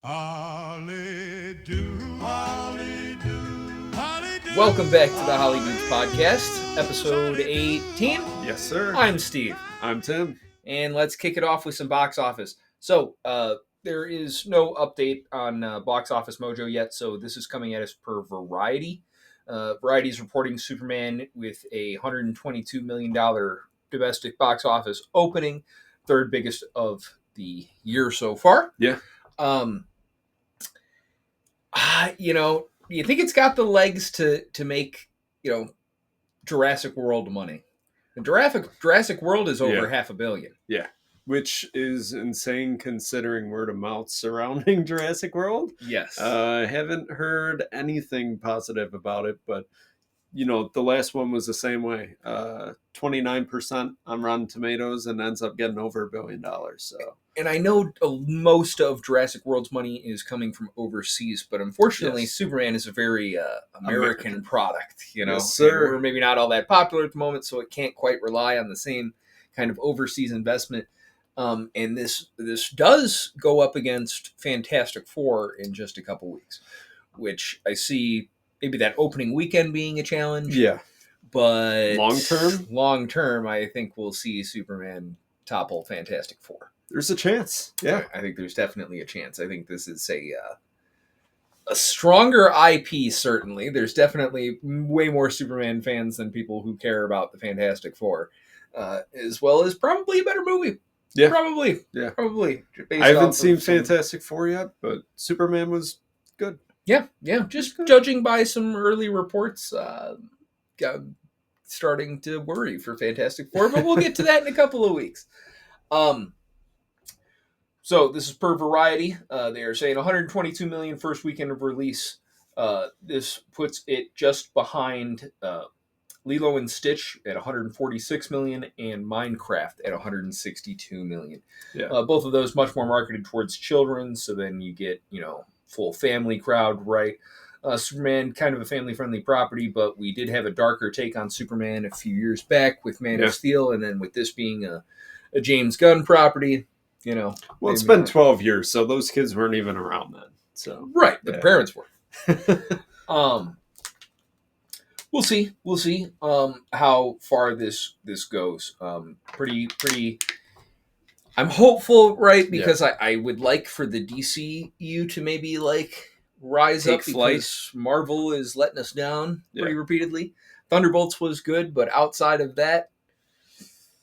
HollyDudes. HollyDudes. HollyDudes. Welcome back to the HollyDudes Podcast, episode 18. Yes, sir. I'm Steve. I'm Tim. And let's kick it off with some box office. So, there is no update on Box Office Mojo yet, so this is coming at us per Variety. Variety is reporting Superman with a $122 million domestic box office opening, third biggest of the year so far. Yeah. You think it's got the legs to make, Jurassic World money. And Jurassic World is over $500 million. Yeah. Which is insane considering word of mouth surrounding Jurassic World. Yes. I haven't heard anything positive about it, but, the last one was the same way. 29% on Rotten Tomatoes and ends up getting over $1 billion. So. And I know most of Jurassic World's money is coming from overseas, but unfortunately, Yes. Superman is a very American product, Yes, sir. We're maybe not all that popular at the moment, so it can't quite rely on the same kind of overseas investment. And this does go up against Fantastic Four in just a couple weeks, which I see maybe that opening weekend being a challenge. Yeah. But Long term, I think we'll see Superman topple Fantastic Four. there's a chance. Yeah. I think there's definitely a chance. I think this is a stronger IP, certainly. There's definitely way more Superman fans than people who care about the Fantastic Four, as well as probably a better movie. Yeah. Probably. Yeah. Probably. I haven't seen Fantastic Four yet, but Superman was good. Yeah. Just judging by some early reports, starting to worry for Fantastic Four, but we'll get to that in a couple of weeks. So this is per Variety. They are saying 122 million first weekend of release. This puts it just behind Lilo and Stitch at 146 million and Minecraft at 162 million. Yeah. Both of those much more marketed towards children, so then you get, full family crowd, right? Superman, kind of a family-friendly property, but we did have a darker take on Superman a few years back with Man of Steel, and then with this being a James Gunn property, Well, it's been 12 years, so those kids weren't even around then. So right, the parents were. We'll see. How far this goes. Pretty. I'm hopeful, right? Because I would like for the DCU to maybe rise Take up flight. because Marvel is letting us down pretty repeatedly. Thunderbolts was good, but outside of that,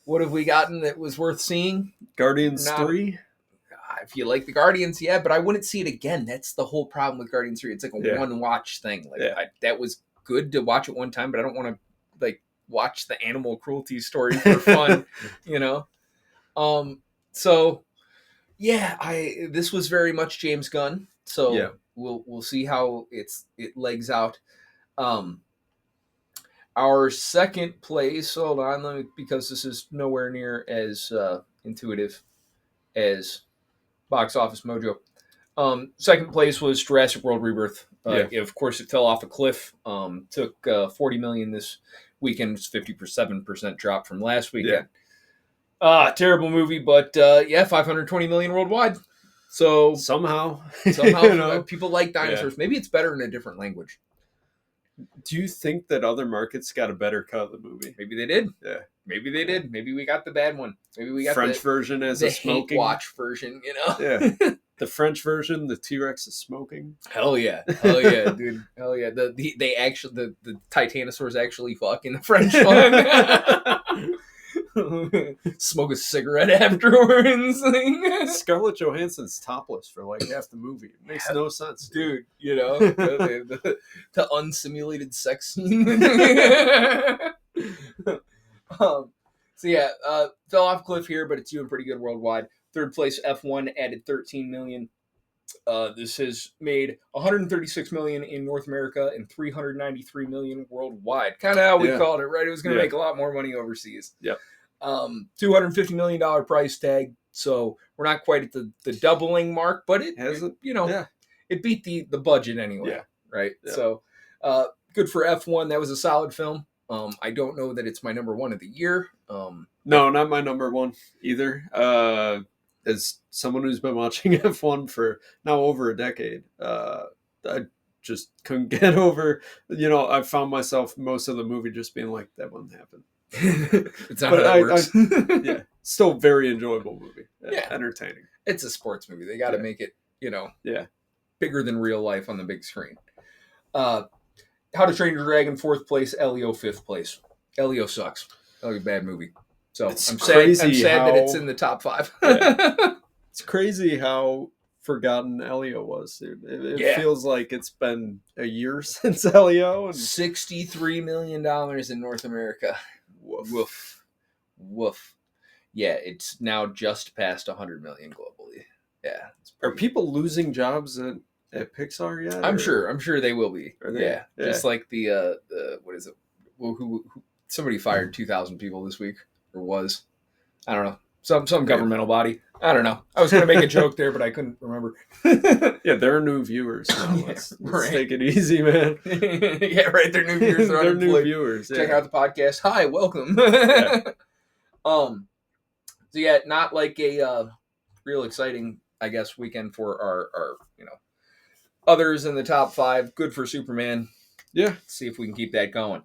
what have we gotten that was worth seeing? Guardians 3? If you like the Guardians, yeah, but I wouldn't see it again. That's the whole problem with Guardians 3. It's like a one-watch thing. That was good to watch it one time, but I don't want to watch the animal cruelty story for fun, So, this was very much James Gunn. So we'll see how it legs out. Our second place. Hold on, because this is nowhere near as intuitive as Box Office Mojo. Second place was Jurassic World Rebirth. Of course, it fell off a cliff. Took $40 million this weekend. It's 57% drop from last weekend. Terrible movie, but $520 million worldwide. So somehow people like dinosaurs. Maybe it's better in a different language. Do you think that other markets got a better cut of the movie? Maybe they did. Yeah. Maybe they did. Maybe we got the bad one. Maybe we got French version as the a smoking hate watch version. Yeah. The French version, the T-Rex is smoking. Hell yeah, dude. Hell yeah. The Titanosaurs actually fuck in the French one. Smoke a cigarette afterwards. Scarlett Johansson's topless for half the movie. It makes no sense, dude. The unsimulated sex scene. Fell off cliff here, but it's doing pretty good worldwide. Third place, F1 added 13 million. This has made 136 million in North America and 393 million worldwide. Kind of how we called it, right? It was going to make a lot more money overseas. Yep. $250 million price tag. So we're not quite at the doubling mark, but it beat the budget anyway. Yeah. Right. Yeah. So good for F1. That was a solid film. I don't know that it's my number one of the year. No, not my number one either. as someone who's been watching F1 for now over a decade, I just couldn't get over, I found myself most of the movie just being like, that wouldn't happen. It's not how that works. Yeah, still very enjoyable movie. Yeah. Entertaining. It's a sports movie. They got to make it, bigger than real life on the big screen. How to Train Your Dragon, 4th place. Elio, 5th place. Elio sucks. Elio, bad movie. So I'm sad that it's in the top 5. Yeah. It's crazy how forgotten Elio was. It feels like it's been a year since Elio. And $63 million in North America. Woof. Woof. Yeah, it's now just past 100 million globally. Yeah. Are people losing jobs at Pixar yet? I'm sure they will be. Yeah. Just like the what is it? Well, who somebody fired 2,000 people this week, or was, I don't know, some governmental body. I don't know. I was going to make a joke there, but I couldn't remember. Yeah, they're new viewers. So let's take it easy, man. Yeah, right. They're new viewers. They're new viewers. Check out the podcast. Hi, welcome. So yeah, not like a real exciting, I guess, weekend for our others in the top 5. Good for Superman. Yeah. Let's see if we can keep that going.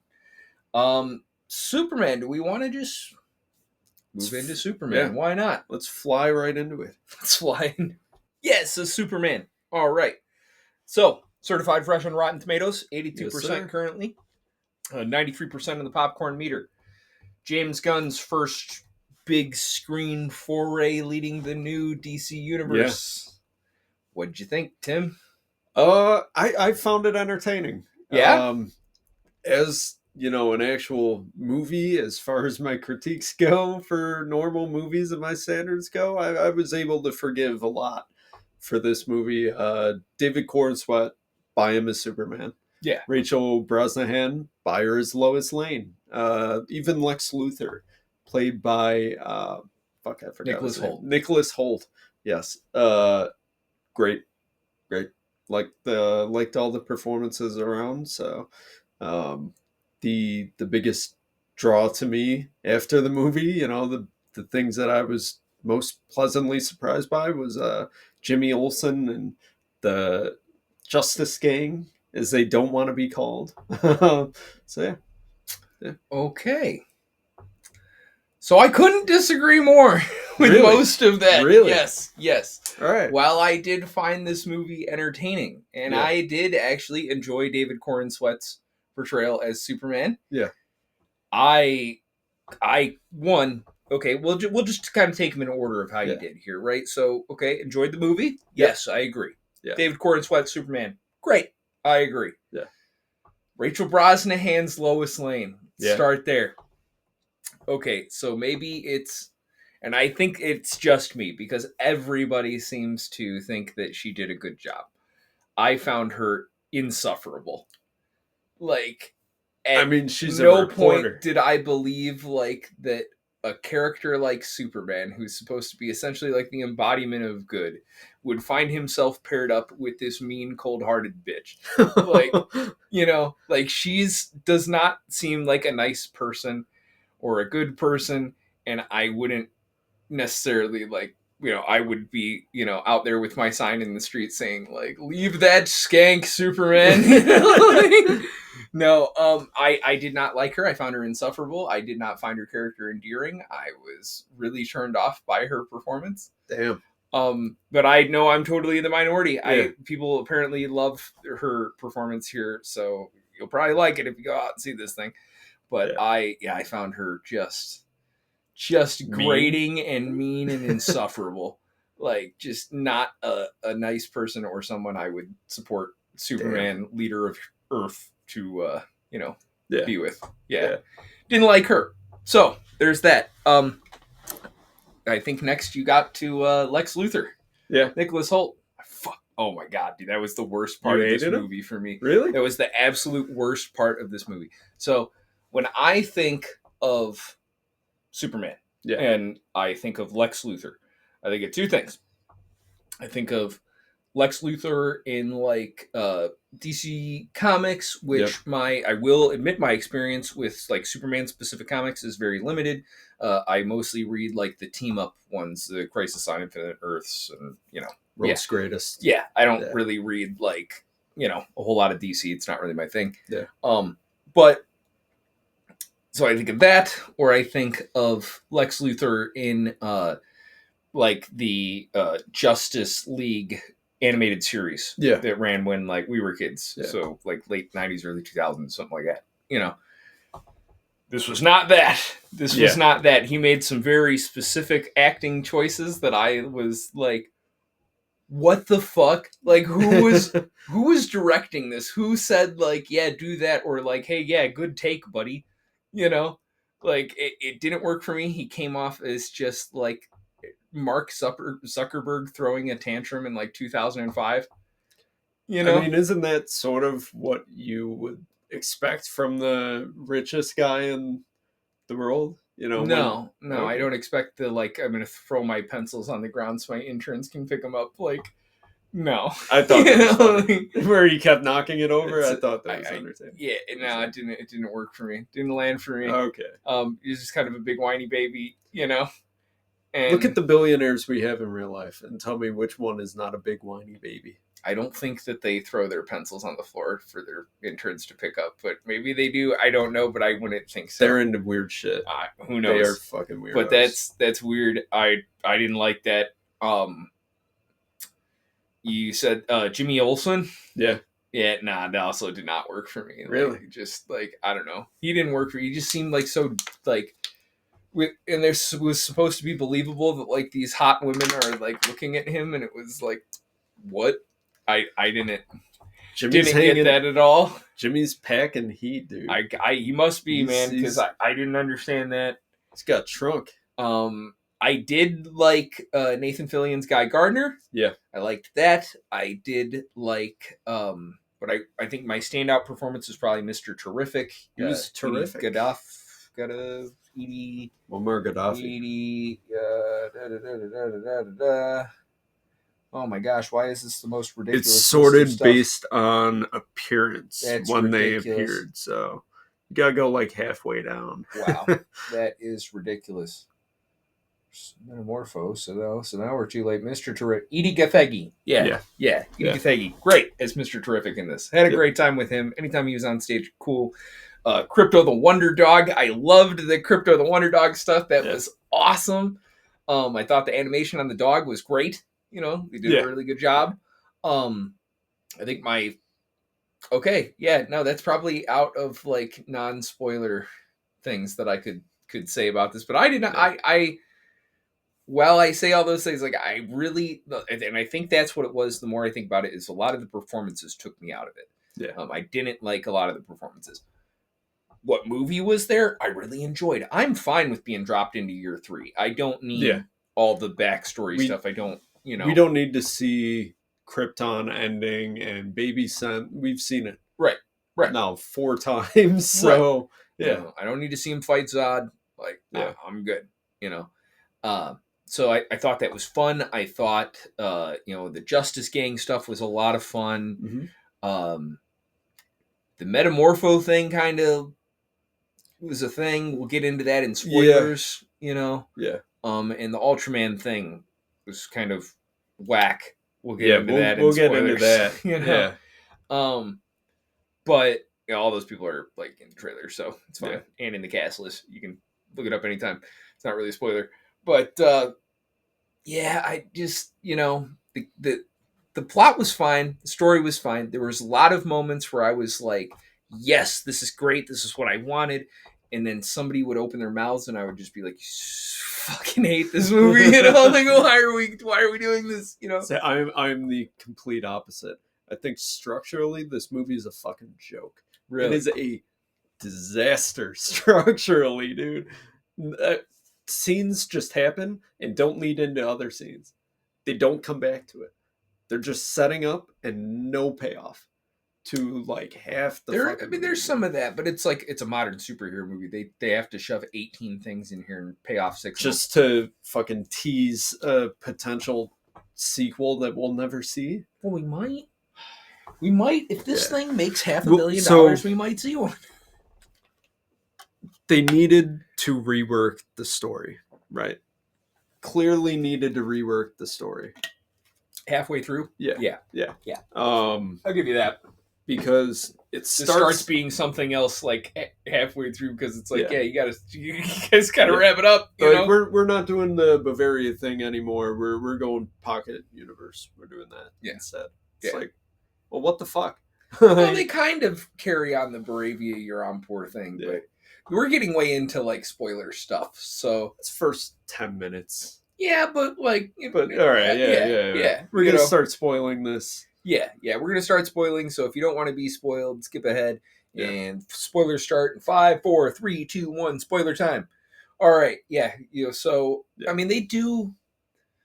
Superman, do we want to just move into Superman? Yeah. Why not? Let's fly right into it. Let's fly in. Yes, so Superman. All right. So, certified fresh on Rotten Tomatoes, 82% currently. 93% on the popcorn meter. James Gunn's first big screen foray leading the new DC universe. Yeah. What'd you think, Tim? I found it entertaining. Yeah. As an actual movie, as far as my critiques go for normal movies and my standards go, I was able to forgive a lot for this movie. David Cornsweet, buy him as Superman. Yeah. Rachel Brosnahan, buy her as Lois Lane. Even Lex Luthor, played by I forgot Nicholas Hoult. Nicholas Hoult. Yes. Great. Liked all the performances around. So the biggest draw to me after the movie, the things that I was most pleasantly surprised by was Jimmy Olsen and the Justice Gang, as they don't want to be called. So yeah. Okay. So I couldn't disagree more with most of that. Really? Yes. All right. While I did find this movie entertaining, and I did actually enjoy David Cornsweet's portrayal as Superman. Yeah. I won. Okay, we'll just kind of take them in order of how you did here, right? So, okay, enjoyed the movie? Yes, I agree. Yeah. David Cornsweet, Superman. Great. I agree. Yeah. Rachel Brosnahan's Lois Lane. Yeah. Start there. Okay, so maybe it's, and I think it's just me, because everybody seems to think that she did a good job. I found her insufferable. Like, she's no a reporter. point did I believe that a character like Superman, who's supposed to be essentially like the embodiment of good, would find himself paired up with this mean, cold-hearted bitch. She's does not seem like a nice person or a good person, and I wouldn't necessarily I would be, out there with my sign in the street saying, leave that skank, Superman. No, I did not like her. I found her insufferable. I did not find her character endearing. I was really turned off by her performance. Damn. But I know I'm totally in the minority. Yeah. People apparently love her performance here, so you'll probably like it if you go out and see this thing. But I found her just grating and mean and insufferable. Just not a nice person or someone I would support Superman, leader of Earth, to be with. Yeah. Didn't like her. So there's that. I think next you got to Lex Luthor. Yeah. Nicholas Hoult. Oh my God, dude, that was the worst part of this movie for me. Really? That was the absolute worst part of this movie. So when I think of Superman and I think of Lex Luthor, I think of two things. I think of Lex Luthor in DC Comics, which I will admit my experience with like Superman specific comics is very limited. I mostly read like the team up ones, the Crisis on Infinite Earths, and World's Greatest. Yeah, I don't really read like a whole lot of DC. It's not really my thing. Yeah. But so I think of that, or I think of Lex Luthor in like the Justice League animated series that ran when like we were kids. So like late 90s, early 2000s, something like that. This was not that. This was not that. He made some very specific acting choices that I was like, what the fuck? Like, who was directing this? Who said like, yeah, do that, or like, hey, yeah, good take, buddy. Like it didn't work for me. He came off as just like Mark Zuckerberg throwing a tantrum in like 2005. I mean, isn't that sort of what you would expect from the richest guy in the world? No, I don't expect the like, I'm going to throw my pencils on the ground so my interns can pick them up. Like, no. I thought that was funny. Where he kept knocking it over, I thought that was entertaining. Yeah, no, it didn't work for me. Didn't land for me. Okay. He's just kind of a big whiny baby, And look at the billionaires we have in real life and tell me which one is not a big whiny baby. I don't think that they throw their pencils on the floor for their interns to pick up, but maybe they do. I don't know, but I wouldn't think so. They're into weird shit. Who knows? They are fucking weird. But that's weird. I didn't like that. You said Jimmy Olsen? Yeah. Yeah, that also did not work for me. Really? Like, just like, I don't know. He didn't work for me. He just seemed like so like, and there was supposed to be believable that like these hot women are like looking at him, and it was like, what? I didn't get that at all. Jimmy's packing heat, dude. He must be, man, because I didn't understand that. He's got a trunk. I did like Nathan Fillion's Guy Gardner. Yeah, I liked that. I did like, but I think my standout performance is probably Mr. Terrific. He was terrific. Edie. Muammar Gaddafi. Edie. Oh my gosh, why is this the most ridiculous? It's sorted based on appearance. That's when ridiculous. They appeared, so you gotta go like halfway down. Wow, that is ridiculous. Metamorpho, so now we're too late. Mr. Terrific. Edie Gathegi. Yeah. Edie Gathegi. Great as Mr. Terrific in this. Had a great time with him. Anytime he was on stage, cool. Crypto the Wonder Dog. I loved the Crypto the Wonder Dog stuff. That was awesome. I thought the animation on the dog was great. They did a really good job. I think that's probably out of like non-spoiler things that I could say about this. But I did not. While I say all those things, like I really, and I think that's what it was. The more I think about it, is a lot of the performances took me out of it. Yeah. I didn't like a lot of the performances. What movie was there? I really enjoyed. I'm fine with being dropped into year 3. I don't need all the backstory stuff. I don't. We don't need to see Krypton ending and Baby Sent. We've seen it. Right. Now 4 times. So, I don't need to see him fight Zod. Like, I'm good. So I thought that was fun. I thought, the Justice Gang stuff was a lot of fun. Mm-hmm. The Metamorpho thing kind of was a thing. We'll get into that in spoilers, Yeah. And the Ultraman thing was kind of whack. We'll get into that. We'll get into that. But all those people are like in the trailer, so it's fine. And in the cast list, you can look it up anytime. It's not really a spoiler, but I just the plot was fine. The story was fine. There was a lot of moments where I was like, yes, this is great. This is what I wanted. And then somebody would open their mouths and I would just be like, fucking hate this movie. Like, why are we doing this? So I'm the complete opposite. I think structurally this movie is a fucking joke. Really? It is a disaster structurally, dude. Scenes just happen and don't lead into other scenes. They don't come back to it. They're just setting up and no payoff to like half the there's some of that, but it's like it's a modern superhero movie. They have to shove 18 things in here and pay off 6 just to fucking tease a potential sequel that we'll never see. Well, we might. We might, if this thing makes $500 million, we might see one. They needed to rework the story, right? Clearly needed to rework the story. Halfway through? Yeah. I'll give you that. Because it starts being something else like halfway through, because it's like, you guys gotta wrap it up. You know? We're not doing the Bavaria thing anymore. We're going pocket universe. We're doing that instead. It's like, well, what the fuck? Well, they kind of carry on the Baravia you're on poor thing, but we're getting way into like spoiler stuff. So it's first 10 minutes. Yeah, but like, but all right, yeah. We're gonna start spoiling this. Yeah, we're gonna start spoiling. So if you don't want to be spoiled, skip ahead. And spoilers start in 5, 4, 3, 2, 1. Spoiler time. All right, So I mean, they do.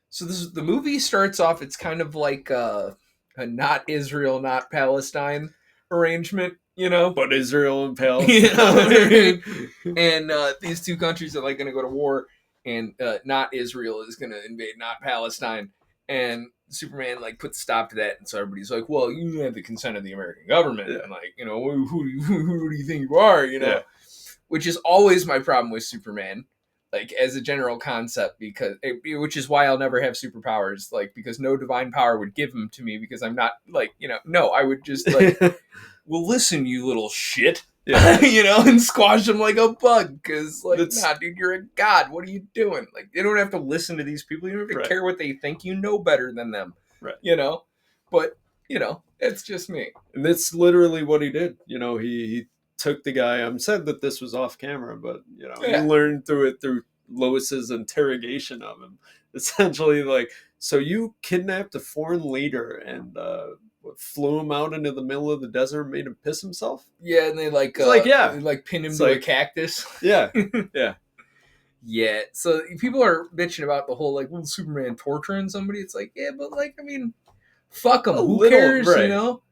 So the movie starts off. It's kind of like a not Israel, not Palestine arrangement, But Israel and Palestine. And these two countries are like going to go to war, and not Israel is going to invade not Palestine. And Superman like puts a stop to that, and so everybody's like, "Well, you have the consent of the American government, and like, who do you think you are?" Which is always my problem with Superman, like as a general concept, which is why I'll never have superpowers, like because no divine power would give them to me, because I'm not like no, I would just like, well, listen, you little shit. And squash them like a bug, because like, nah, dude, you're a god. What are you doing? Like, you don't have to listen to these people. You don't have to care what they think. You know better than them. Right. But it's just me. And that's literally what he did. He took the guy. I'm sad that this was off camera, but he learned through Lois's interrogation of him. Essentially, like, so you kidnapped a foreign leader and flew him out into the middle of the desert and made him piss himself? Yeah, and they they pin him to a cactus. Yeah. Yeah. So people are bitching about the whole like, well, Superman torturing somebody. It's like, yeah, but like, I mean, fuck him. Who cares?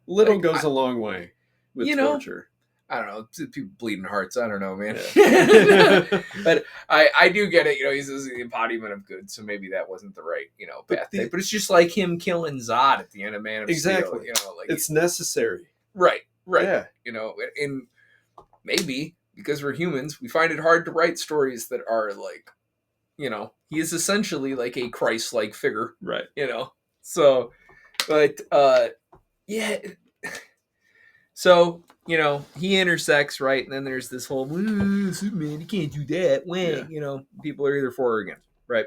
Little goes a long way with torture. I don't know. People bleeding hearts. I don't know, man. Yeah. But I do get it. He's the embodiment of good, so maybe that wasn't the right, path. But it's just like him killing Zod at the end of Man of Steel. Like it's necessary. Right. Yeah. And maybe because we're humans, we find it hard to write stories that are like, he is essentially like a Christ-like figure. Right. So, but yeah. So, he intersects, right? And then there's this whole, Superman, you can't do that. When, people are either for or against, right?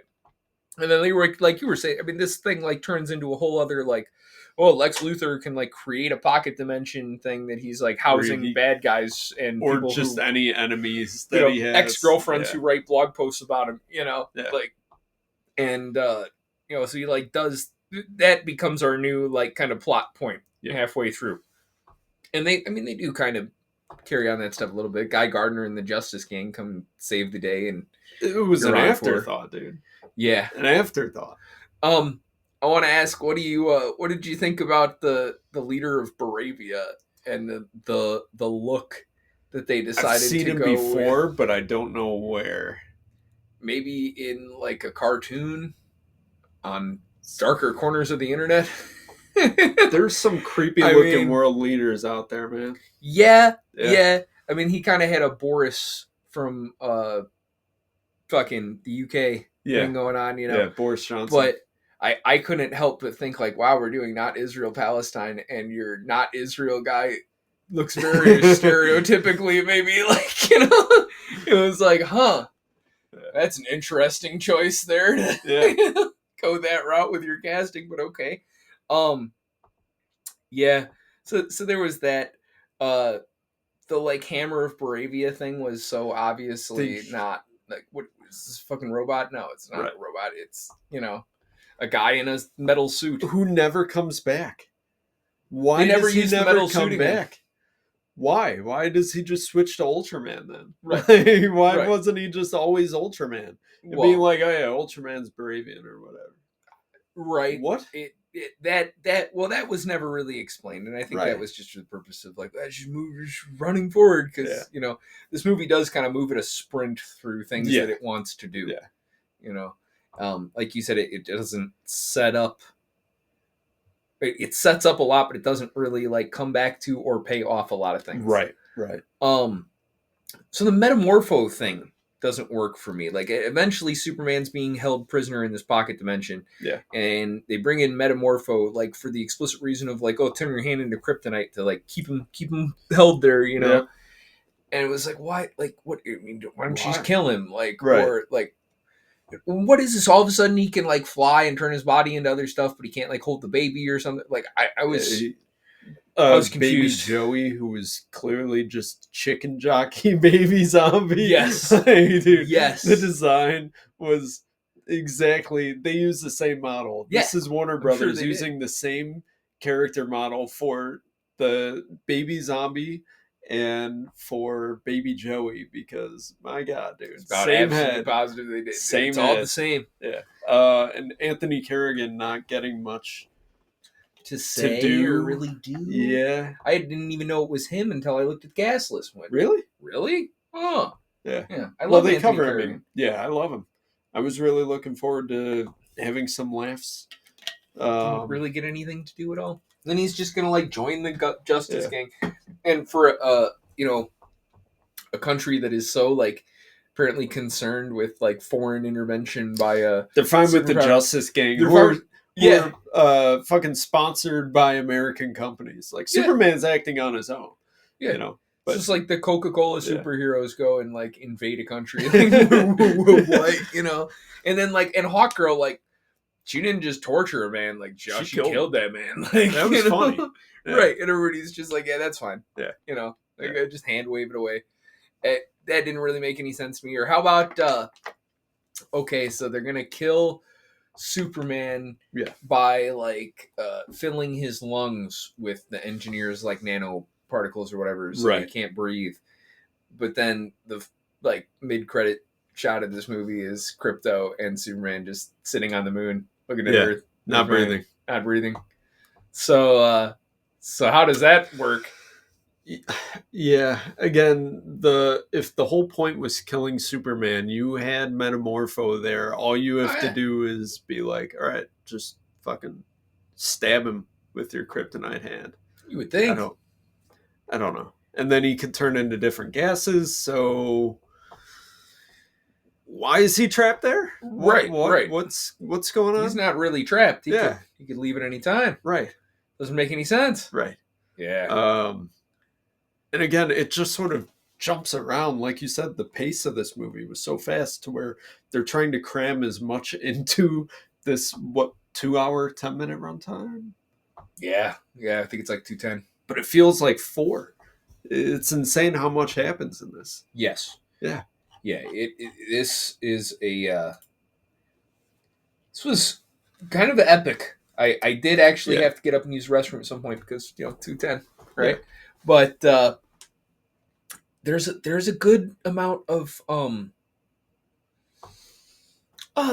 And then they were, like you were saying, I mean, this thing, like, turns into a whole other, like, Lex Luthor can, like, create a pocket dimension thing that he's, like, housing bad guys and or people just any enemies that he has. Ex-girlfriends who write blog posts about him, like, and, so he, like, does, that becomes our new, like, kind of plot point halfway through. And they do kind of carry on that stuff a little bit. Guy Gardner and the Justice Gang come save the day, and it was an afterthought, dude. Yeah, an afterthought. I want to ask, what did you think about the leader of Baravia and the look that they decided I've seen to him go before, with? but I don't know where. Maybe in like a cartoon on darker corners of the internet. There's some creepy looking world leaders out there, man. Yeah. I mean, he kind of had a Boris from fucking the UK thing going on, Yeah, Boris Johnson. But I couldn't help but think like, wow, we're doing not Israel Palestine, and your not Israel guy looks very stereotypically maybe like, it was like, that's an interesting choice there to go that route with your casting, but okay. So there was that. The like Hammer of Baravia thing was so obviously not like, what is this fucking robot? No, it's not a robot. It's a guy in a metal suit who never comes back. Why they never does he use never the metal come suit back? again? Why? Why does he just switch to Ultraman then? Right. Why wasn't he just always Ultraman? And being like, oh yeah, Ultraman's Baravian or whatever. Right. What? That was never really explained, and I think that was just for the purpose of like, just running forward, because this movie does kind of move at a sprint through things that it wants to do. Yeah. Like you said, it doesn't set up it sets up a lot, but it doesn't really like come back to or pay off a lot of things. Right. So the Metamorpho thing doesn't work for me. Like eventually Superman's being held prisoner in this pocket dimension. Yeah. And they bring in Metamorpho like for the explicit reason of like, oh, turn your hand into kryptonite to like keep him held there, you know. Yeah. And it was like, why? Like, what? I mean, why don't you just Why? kill him? Like, Right. or like, what is this? All of a sudden, he can like fly and turn his body into other stuff, but he can't like hold the baby or something. Like, I was Baby confused. Joey, who was clearly just chicken jockey baby zombie. Yes. Like, dude, Yes. the design was exactly, they used the same model. Yeah. This is Warner sure Brothers they using the same character model for the baby zombie and for baby Joey, because my God, dude, About same absolutely head. positive they did. Same It's all head. the same. Yeah. And Anthony Kerrigan not getting much To say do. or really do. Yeah. I didn't even know it was him until I looked at the cast list. And went, Really? Really? Oh. Yeah. Yeah. I Well, love they Anthony cover him. Kerrigan. Yeah, I love him. I was really looking forward to having some laughs. Don't really get anything to do at all. Then he's just gonna like join the Justice Yeah. Gang, and for a country that is so like apparently concerned with like foreign intervention by They're fine with the Superpower. Justice Gang. They're Who are, fine- yeah. who are, fucking sponsored by American companies. Like, Yeah. Superman's acting on his own. Yeah. You know? It's just like the Coca-Cola Yeah. superheroes go and like invade a country, like, what, you know? And then like, and Hawkgirl, like, she didn't just torture a man, like she killed that man. Like, That was you know? funny. Yeah. Right? And everybody's just like, yeah, that's fine. Yeah. You know, like Yeah. just hand wave it away. That didn't really make any sense to me. Or how about okay, so they're gonna kill Superman by like filling his lungs with the engineer's like nanoparticles or whatever, so he can't breathe. But then the like mid-credit shot of this movie is Krypto and Superman just sitting on the moon looking at Earth, Not breathing. not breathing. So how does that work? Yeah, again, if the whole point was killing Superman, you had Metamorpho there. All you have to do is be like, all right, just fucking stab him with your kryptonite hand. You would think. I don't know. And then he could turn into different gases, so why is he trapped there? Right. What's going on? He's not really trapped. He Yeah. could leave at any time. Right. Doesn't make any sense. Right. Yeah. And again, it just sort of jumps around. Like you said, the pace of this movie was so fast to where they're trying to cram as much into this, 2-hour, 10-minute runtime? Yeah. I think it's like 2:10. But it feels like 4. It's insane how much happens in this. Yes. Yeah. Yeah. This is this was kind of epic. I did actually have to get up and use the restroom at some point because 2:10, right? Yeah. But there's a good amount of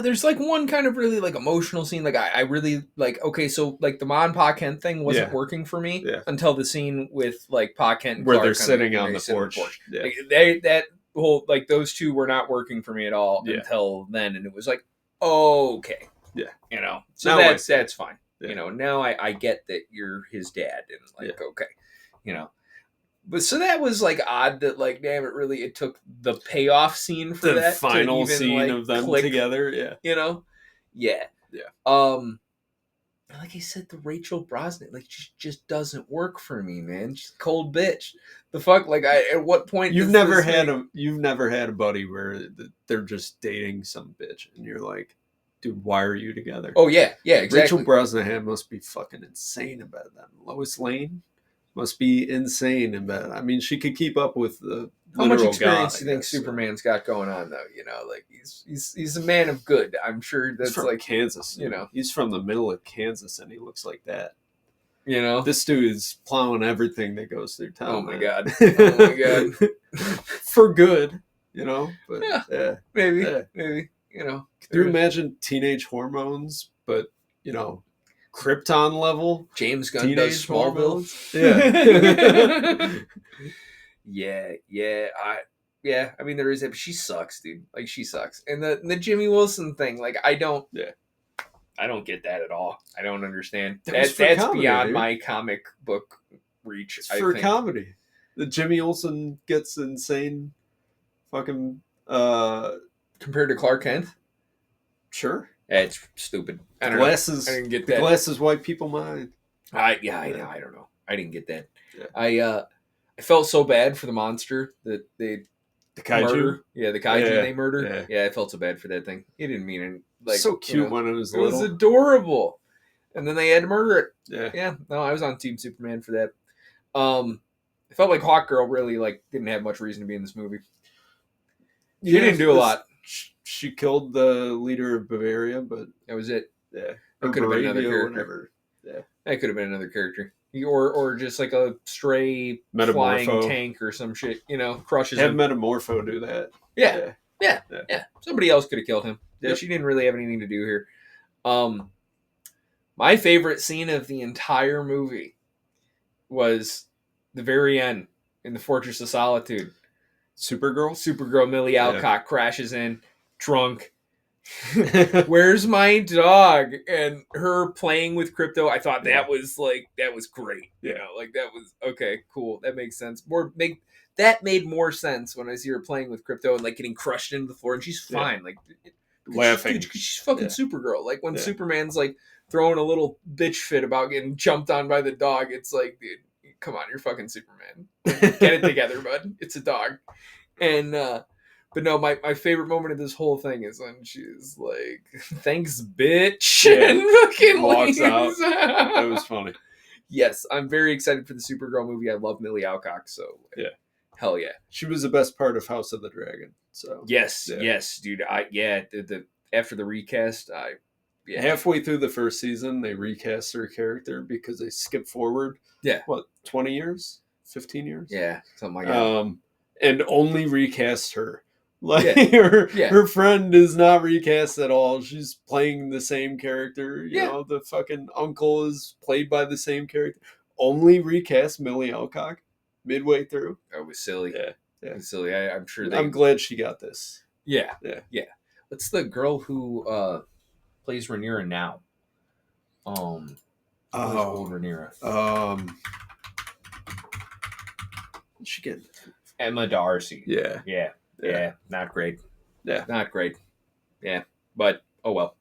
there's like one kind of really like emotional scene. Like I really like, okay, so like the Ma and Pa Kent thing wasn't working for me until the scene with like Pa Kent and where Clark they're sitting on the porch. Yeah. Like, that whole like those two were not working for me at all until then, and it was like, okay. Yeah. So now that's fine. Yeah. Now I get that you're his dad and like, okay. But so that was like odd that like, damn, it took the payoff scene for the that final to even, scene like, of them click, together. Yeah. Yeah. Like I said, the Rachel Brosnahan, like, she just doesn't work for me, man. She's a cold bitch. The fuck, like, at what point? You've never had a buddy where they're just dating some bitch, and you're like, dude, why are you together? Oh yeah, exactly. Rachel Brosnahan must be fucking insane in bed. Then Lois Lane must be insane in bed. I mean, she could keep up with the. How much experience do you think Superman's got going on, though? Like he's a man of good. I'm sure that's from like Kansas. He's from the middle of Kansas, and he looks like that. This dude is plowing everything that goes through town. Oh my god! Oh my god! For good, But maybe. Could you imagine teenage hormones, but Krypton level James Gunn teenage does Smallville? Yeah. I mean, there is. She sucks, dude. Like, she sucks. And the Jimmy Wilson thing, like, I don't I don't get that at all. I don't understand. That's That's beyond dude. my comic book reach. It's I for think. comedy. The Jimmy Olsen gets insane fucking Compared to Clark Kent, sure. it's stupid. I don't Glasses. know. I didn't get the that. glasses white people mind. I know. I don't know. I didn't get that. Yeah. I felt so bad for the monster that they The kaiju. murder. Yeah, the kaiju Yeah. they murder. Yeah. I felt so bad for that thing. He didn't mean it. Like So cute you know, when it was it was little. adorable. And then they had to murder it. Yeah. Yeah, no, I was on Team Superman for that. I felt like Hawkgirl really like didn't have much reason to be in this movie. She didn't do a lot. She killed the leader of Bavaria, but That was it. yeah, It could have been another Moravia, character. whatever. Yeah, That could have been another character. Or just like a stray Metamorpho. flying tank or some shit, crushes have him. Metamorpho do that. Yeah. Somebody else could have killed him. Yeah, Yep. she didn't really have anything to do here. My favorite scene of the entire movie was the very end in the Fortress of Solitude. Supergirl Millie Alcock crashes in, drunk. Where's my dog? And her playing with Crypto, I thought that was great. That was okay, cool. That makes sense. That made more sense when I see her playing with Crypto and like getting crushed into the floor, and she's fine. Laughing. She's fucking Supergirl. Like when Superman's like throwing a little bitch fit about getting jumped on by the dog, it's like, dude, come on, you're fucking Superman. Get it together, bud. It's a dog. And but no, my favorite moment of this whole thing is when she's like, "Thanks, bitch," and fucking walks leaves. out. That was funny. Yes, I'm very excited for the Supergirl movie. I love Millie Alcock, so yeah, hell yeah. She was the best part of House of the Dragon. So yes, dude. The after the recast, halfway through the first season, they recast her character because they skipped forward. Yeah, 20 years, 15 years? Yeah, something like that. And only recast her. Her friend is not recast at all. She's playing the same character. You know, the fucking uncle is played by the same character. Only recast Millie Alcock midway through. That was silly. Yeah. It was silly. I'm sure I'm glad she got this. Yeah. What's the girl who plays Rhaenyra now? Old Rhaenyra. She get Emma Darcy. Yeah. Not great. Yeah. Not great. Yeah. But oh well.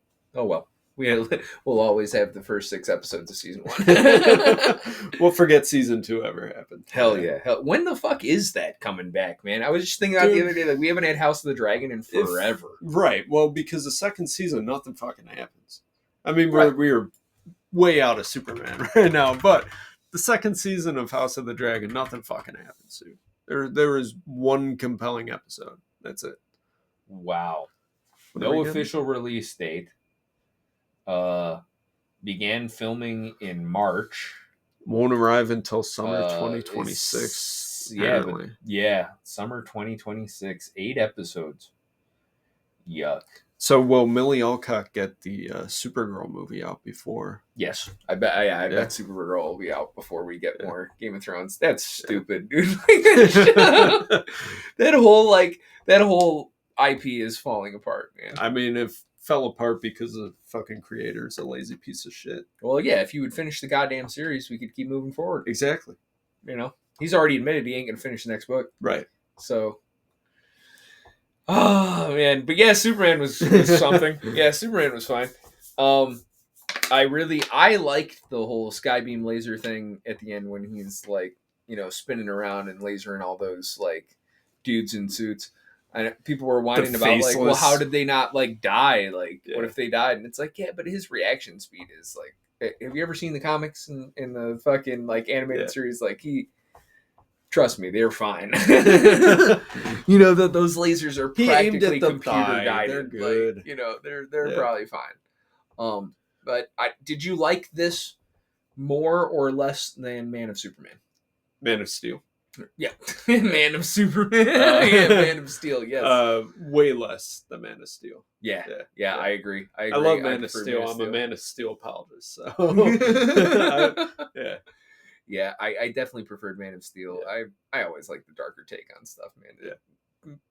We'll always have the first 6 episodes of season 1. We'll forget season 2 ever happened. Hell yeah. When the fuck is that coming back, man? I was just thinking about the other day that we haven't had House of the Dragon in forever. Right. Well, because the second season, nothing fucking happens. I mean, we're way out of Superman right now, but the second season of House of the Dragon, nothing fucking happens, dude. There is one compelling episode. That's it. Wow. No official release date. Began filming in March. Won't arrive until summer 2026. Summer 2026. 8 episodes. Yuck. So will Millie Alcock get the Supergirl movie out before? Yes, I bet. I bet Supergirl will be out before we get more Game of Thrones. That's stupid, dude. That whole IP is falling apart, man. I mean, it fell apart because the fucking creator's a lazy piece of shit. Well, yeah. If you would finish the goddamn series, we could keep moving forward. Exactly. He's already admitted he ain't gonna finish the next book. Right. So. Oh man, but yeah, Superman was something. Yeah, Superman was fine. I liked the whole skybeam laser thing at the end when he's like, spinning around and lasering all those like dudes in suits. And people were whining about like, well, how did they not like die? Like, what if they died? And it's like, yeah, but his reaction speed is like. Have you ever seen the comics in the fucking like animated series? Like trust me, they're fine. Those lasers are practically computer guided. They're good. Like, they're probably fine. But did you like this more or less than Man of Superman? Man of Steel. Yeah, Man of Superman. Man of Steel. Yes. Way less than Man of Steel. Yeah. I agree. I love Man of Steel. I'm a Man of Steel apologist. So. Yeah, I definitely preferred Man of Steel. Yeah. I always like the darker take on stuff, man. Yeah.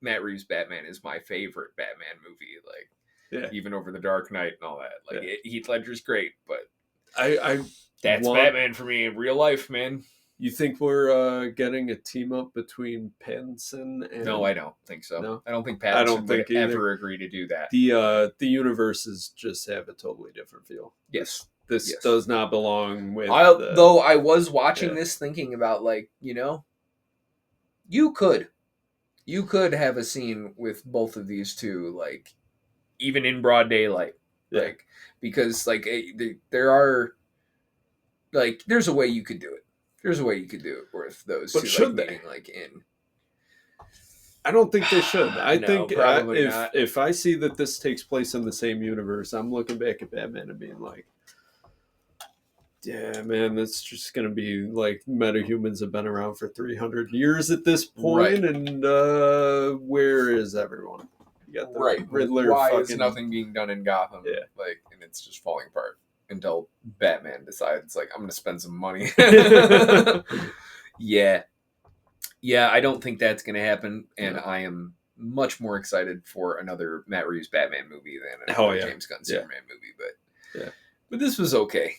Matt Reeves' Batman is my favorite Batman movie. Like, Yeah. even over The Dark Knight and all that. Like Heath Ledger's great, but I that's Batman for me in real life, man. You think we're getting a team up between Pattinson and... No, I don't think so. No? I don't think Pattinson would ever agree to do that. The universes just have a totally different feel. Yes. This does not belong with... Though I was watching this thinking about, like, you know, you could have a scene with both of these two, like, even in broad daylight. Yeah. Like, because, like, there are, like, there's a way you could do it. There's a way you could do it with those two, should like, they? meeting, like, in... I don't think they should. I think probably not. if I see that this takes place in the same universe, I'm looking back at Batman and being like, yeah, man, that's just going to be like metahumans have been around for 300 years at this point, and where is everyone? You got the Riddler. Why is nothing being done in Gotham? Yeah. Like, and it's just falling apart until Batman decides, like, I'm going to spend some money. Yeah. Yeah, I don't think that's going to happen, and I am much more excited for another Matt Reeves Batman movie than another James Gunn Superman movie. But this was okay.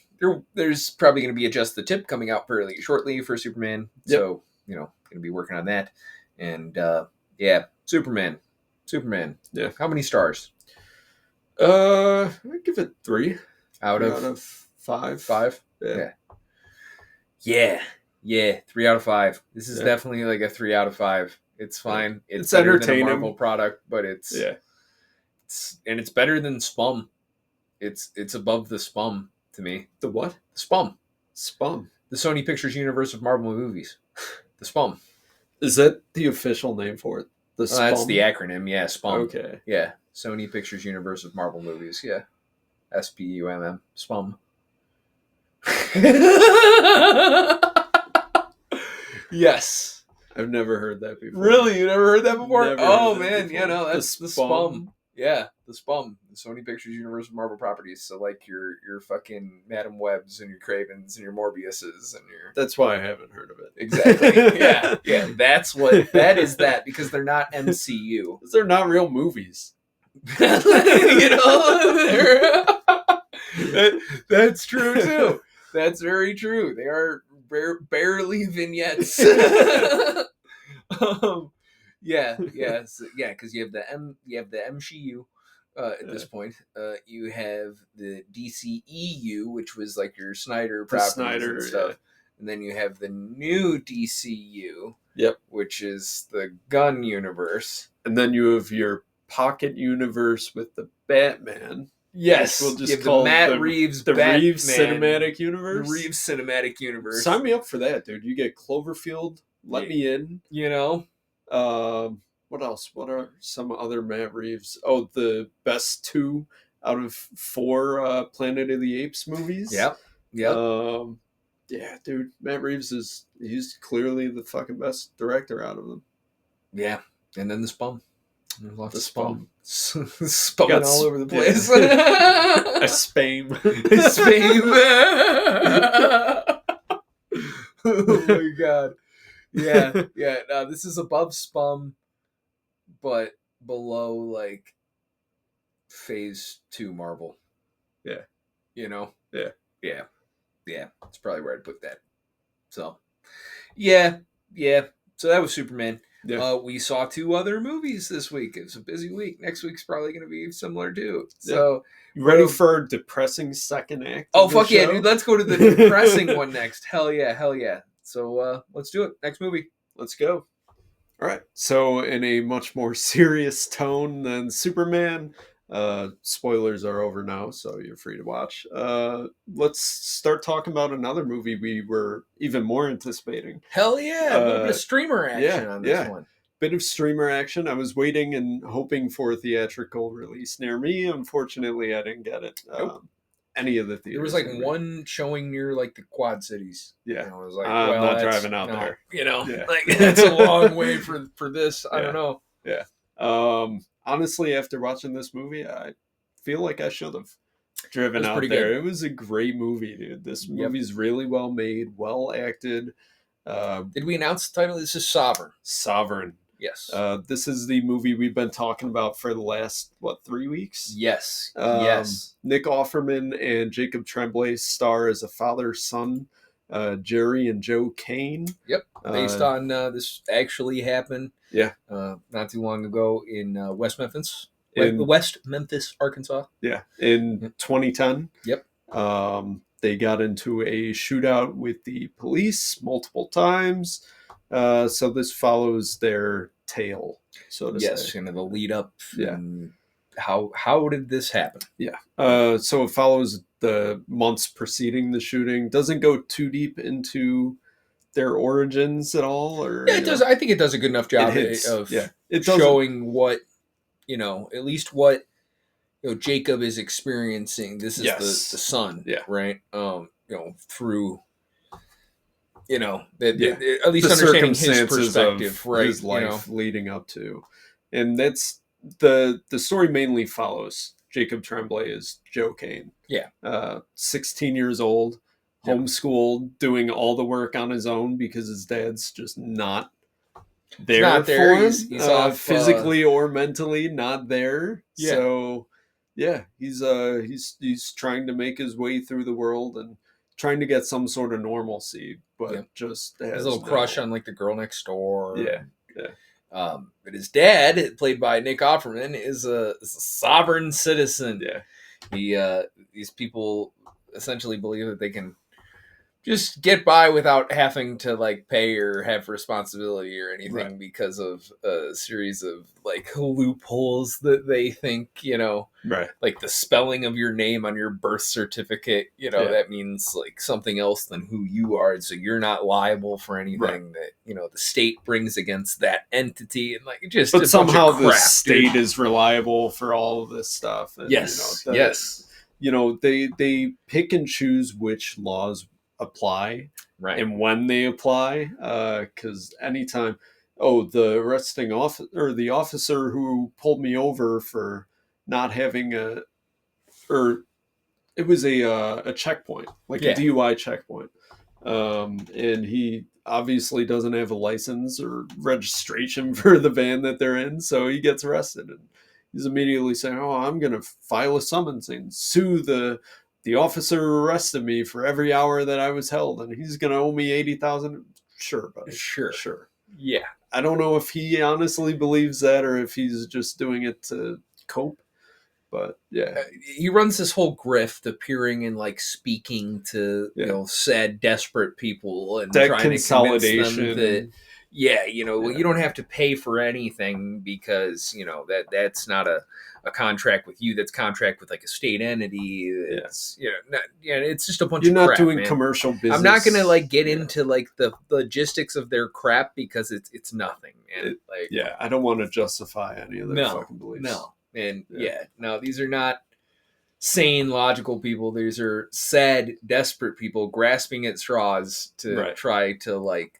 There's probably going to be a Just the Tip coming out fairly shortly for Superman, so, you know, going to be working on that. And, Superman. Yeah. How many stars? I give it 3 out of 5. 5? Yeah, 3 out of 5. This is definitely like a 3 out of 5. It's fine. It's better entertaining. than a Marvel product, but it's better than Spum. It's above the Spum to me. The what? Spum. Spum. The Sony Pictures universe of Marvel movies. The Spum. Is that the official name for it? The Spum? That's the acronym. Yeah, Spum. Okay. Yeah, Sony Pictures universe of Marvel movies. Yeah, SPUMM. Spum. Yes. I've never heard that before. Really? You never heard that before? Never Oh, heard that man. before. Yeah, no, that's the Spum. Spum. Yeah, the Spum. The Sony Pictures universe of Marvel properties. So, like, your fucking Madam Webs and your Cravens and your Morbiuses and your... That's why I haven't heard of it. Exactly. Yeah. That is that, because they're not MCU. They're not real movies. You know? That's true, too. That's very true. They are barely vignettes. Because you have the MCU at this point. You have the DCEU, which was like your Snyder properties and stuff, and then you have the new DCU, which is the Gunn universe, and then you have your pocket universe with the Batman. Yes, we'll just call Matt Reeves, the Batman, Reeves cinematic universe. The Reeves cinematic universe. Sign me up for that, dude. You get Cloverfield. Let me in. You know. What else? What are some other Matt Reeves? Oh, the best 2 out of 4 Planet of the Apes movies. Yep. Yeah, dude. Matt Reeves he's clearly the fucking best director out of them. Yeah, and then the Spum. There's lots of Spum. Spum. Spumming all over the place. A spame. Oh my god. Yeah. No, this is above Spum, but below, like, Phase 2 Marvel. Yeah. You know? Yeah. That's probably where I'd put that. So, yeah. So that was Superman. Yeah. We saw 2 other movies this week. It was a busy week. Next week's probably going to be similar too. So, you ready for a depressing second act? Oh, fuck yeah, dude. Let's go to the depressing one next. Hell yeah. So, let's do it. Next movie. Let's go. All right. So, in a much more serious tone than Superman, spoilers are over now, so you're free to watch. Let's start talking about another movie we were even more anticipating. Hell yeah. A little bit of streamer action on this one. Bit of streamer action. I was waiting and hoping for a theatrical release near me. Unfortunately, I didn't get it. Nope. Any of the theaters. There was like one showing near like the Quad Cities. Yeah. And I was like, I'm not driving out there. You know, Yeah. like that's a long way for this. I don't know. Yeah. Honestly, after watching this movie, I feel like I should have driven out there. Good. It was a great movie, dude. This movie's really well made, well acted. Did we announce the title? This is Sovereign. Sovereign. Yes. This is the movie we've been talking about for the last 3 weeks. Yes. Nick Offerman and Jacob Tremblay star as a father-son, Jerry and Joe Kane. Yep. Based on this actually happened. Yeah. Not too long ago in West Memphis. In West Memphis, Arkansas. Yeah. In 2010. Yep. They got into a shootout with the police multiple times. So this follows their tale, so to say. Yes, the lead up. Yeah. And how did this happen? Yeah. So it follows the months preceding the shooting. Doesn't go too deep into their origins at all, or yeah, it does. I think it does a good enough job of showing what at least what Jacob is experiencing. This is the son, right? Through at least the understanding his perspective, of right? His life leading up to, and that's the story mainly follows Jacob Tremblay as Joe Kane. Yeah, 16 years old. Homeschooled, doing all the work on his own because his dad's just not there for him. He's off, physically or mentally not there. Yeah. So he's trying to make his way through the world and trying to get some sort of normalcy, but just has his little crush on the girl next door. Yeah. But his dad, played by Nick Offerman, is a sovereign citizen. Yeah. These people essentially believe that they can just get by without having to pay or have responsibility or anything because of a series of loopholes that they think, like the spelling of your name on your birth certificate, that means something else than who you are. And so you're not liable for anything that, the state brings against that entity. And just, but somehow crap, the state is reliable for all of this stuff. And, yes. They pick and choose which laws apply and when they apply, because anytime the arresting the officer who pulled me over for not having it was a checkpoint, a DUI checkpoint, and he obviously doesn't have a license or registration for the van that they're in, so he gets arrested, and he's immediately saying, I'm gonna file a summons and sue the officer who arrested me for every hour that I was held, and he's going to owe me $80,000. Sure, buddy. Sure. Yeah. I don't know if he honestly believes that or if he's just doing it to cope, but yeah. He runs this whole grift appearing and speaking to, sad, desperate people and that trying consolidation. To convince them that, you don't have to pay for anything because, that's not a contract with you. That's contract with a state entity. It's it's just a bunch You're of not crap, doing man. commercial business. I'm not gonna get into the logistics of their crap because it's nothing, man. I don't want to justify any of their fucking beliefs. No. And these are not sane, logical people. These are sad, desperate people grasping at straws to try to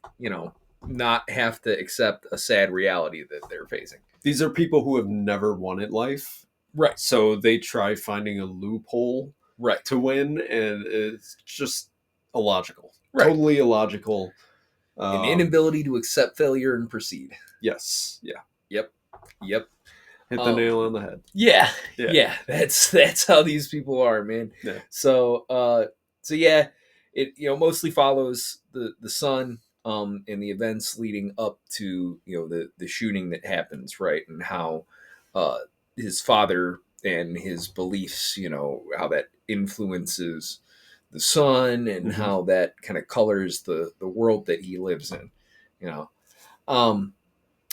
not have to accept a sad reality that they're facing. These are people who have never won at life. Right. So they try finding a loophole to win, and it's just illogical. Right. Totally illogical. An inability to accept failure and proceed. Yes. Yeah. Yep. Hit the nail on the head. Yeah. That's how these people are, man. Yeah. So it mostly follows the son and the events leading up to the shooting that happens, right, and how his father and his beliefs, how that influences the son and how that kind of colors the world that he lives in, and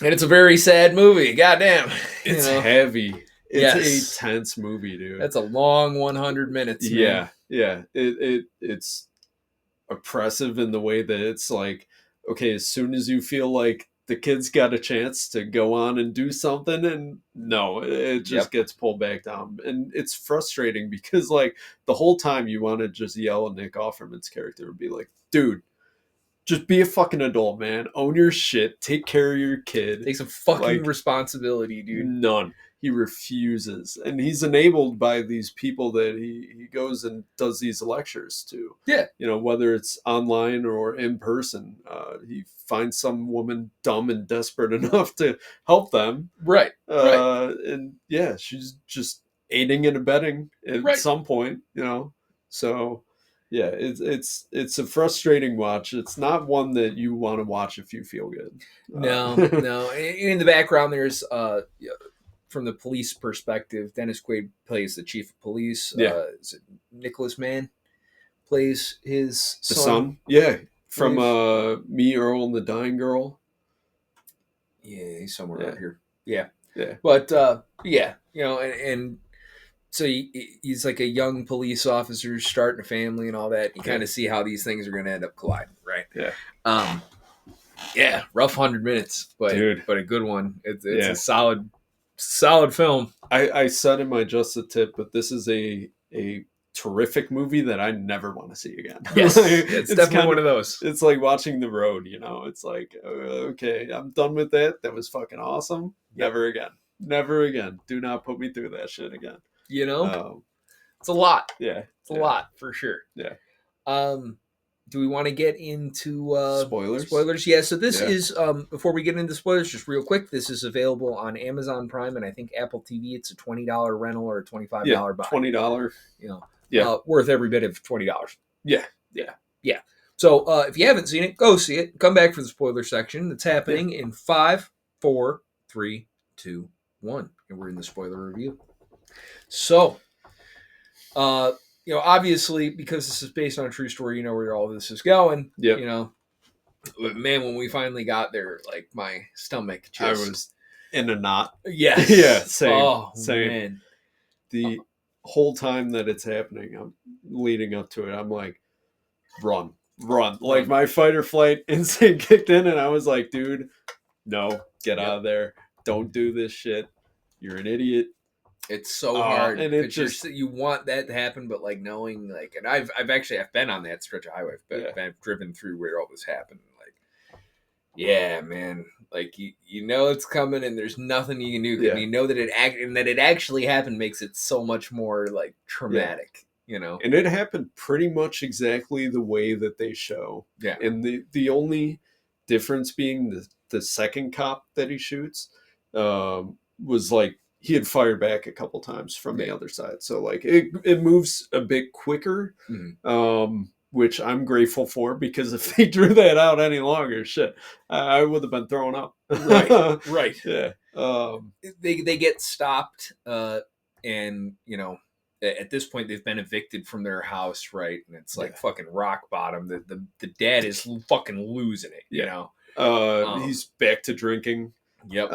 it's a very sad movie. Goddamn, it's heavy. It's a tense movie, dude. That's a long 100 minutes. Man. Yeah. It's oppressive in the way that it's okay, as soon as you feel like the kid's got a chance to go on and do something, and no, it just gets pulled back down. And it's frustrating because the whole time you want to just yell at Nick Offerman's character and be like, dude, just be a fucking adult, man. Own your shit. Take care of your kid. Take some fucking responsibility, dude. None. he refuses, and he's enabled by these people that he goes and does these lectures to. Yeah. Whether it's online or in person, he finds some woman dumb and desperate enough to help them. Right. And yeah, she's just aiding and abetting at some point, so yeah, it's a frustrating watch. It's not one that you want to watch if you feel good. No. In the background, there's from the police perspective, Dennis Quaid plays the chief of police. Yeah. Is it Nicholas Mann plays his The son? son? Yeah. From Me, Earl, and the Dying Girl. Yeah, he's somewhere around here. Yeah. Yeah. But and so he's like a young police officer starting a family and all that. You kind of see how these things are going to end up colliding, right? Yeah. Yeah, rough 100 minutes, but a good one. It's a solid film. I said in my Just a Tip, but this is a terrific movie that I never want to see again. Yes, it's definitely one of those. It's like watching The Road, It's like, okay, I'm done with that. That was fucking awesome. Yep. Never again. Do not put me through that shit again. It's a lot. Yeah. It's a lot for sure. Yeah. Do we want to get into spoilers? Yeah, so this is, before we get into spoilers, just real quick, this is available on Amazon Prime and I think Apple TV. It's a $20 rental or a $25 buy. $20. Worth every bit of $20. Yeah. So if you haven't seen it, go see it. Come back for the spoiler section. It's happening in 5, 4, 3, 2, 1. And we're in the spoiler review. So, obviously, because this is based on a true story, where all this is going. Yep. But man, when we finally got there, like my stomach just... I was in a knot. Yes. Yeah, same. Oh, same. Man. The whole time that it's happening, I'm leading up to it, I'm like, run. Like my fight or flight instinct kicked in and I was like, dude, no, get out of there. Don't do this shit. You're an idiot. It's so hard, and it just you want that to happen, but like knowing and I've been on that stretch of highway, I've driven through where all this happened. Like, yeah, man, like it's coming, and there's nothing you can do. And you know that it actually happened makes it so much more like traumatic. And it happened pretty much exactly the way that they show. Yeah, and the only difference being the second cop that he shoots was like. He had fired back a couple times from the other side. So like it moves a bit quicker, which I'm grateful for, because if they drew that out any longer, I would have been thrown up. Right. Yeah. They get stopped and at this point they've been evicted from their house, right? And it's like fucking rock bottom. The dad is fucking losing it, he's back to drinking. Yep.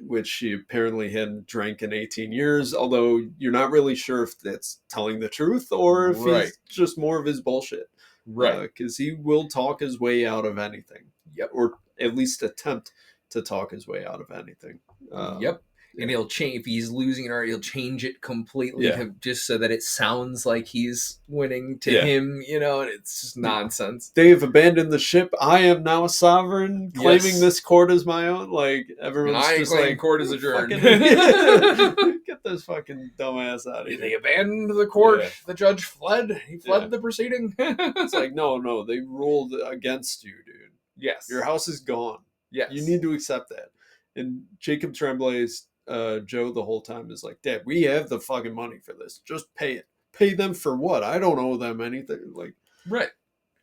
Which he apparently hadn't drank in 18 years, although you're not really sure if that's telling the truth or if it's just more of his bullshit. Right. Because he will talk his way out of anything. Yep. Or at least attempt to talk his way out of anything. Yep. And he'll change, if he's losing it, or he'll change it completely just so that it sounds like he's winning to him, and it's just nonsense. They have abandoned the ship. I am now sovereign, claiming this court as my own. Like, everyone's just like, court is adjourned. Get this fucking dumbass out of here. They abandoned the court. Yeah. The judge fled. He fled the proceeding. It's like, no, they ruled against you, dude. Yes. Your house is gone. Yes. You need to accept that. And Jacob Tremblay's Joe the whole time is like, Dad, we have the fucking money for this. Just pay it. Pay them for what? I don't owe them anything. Like, right,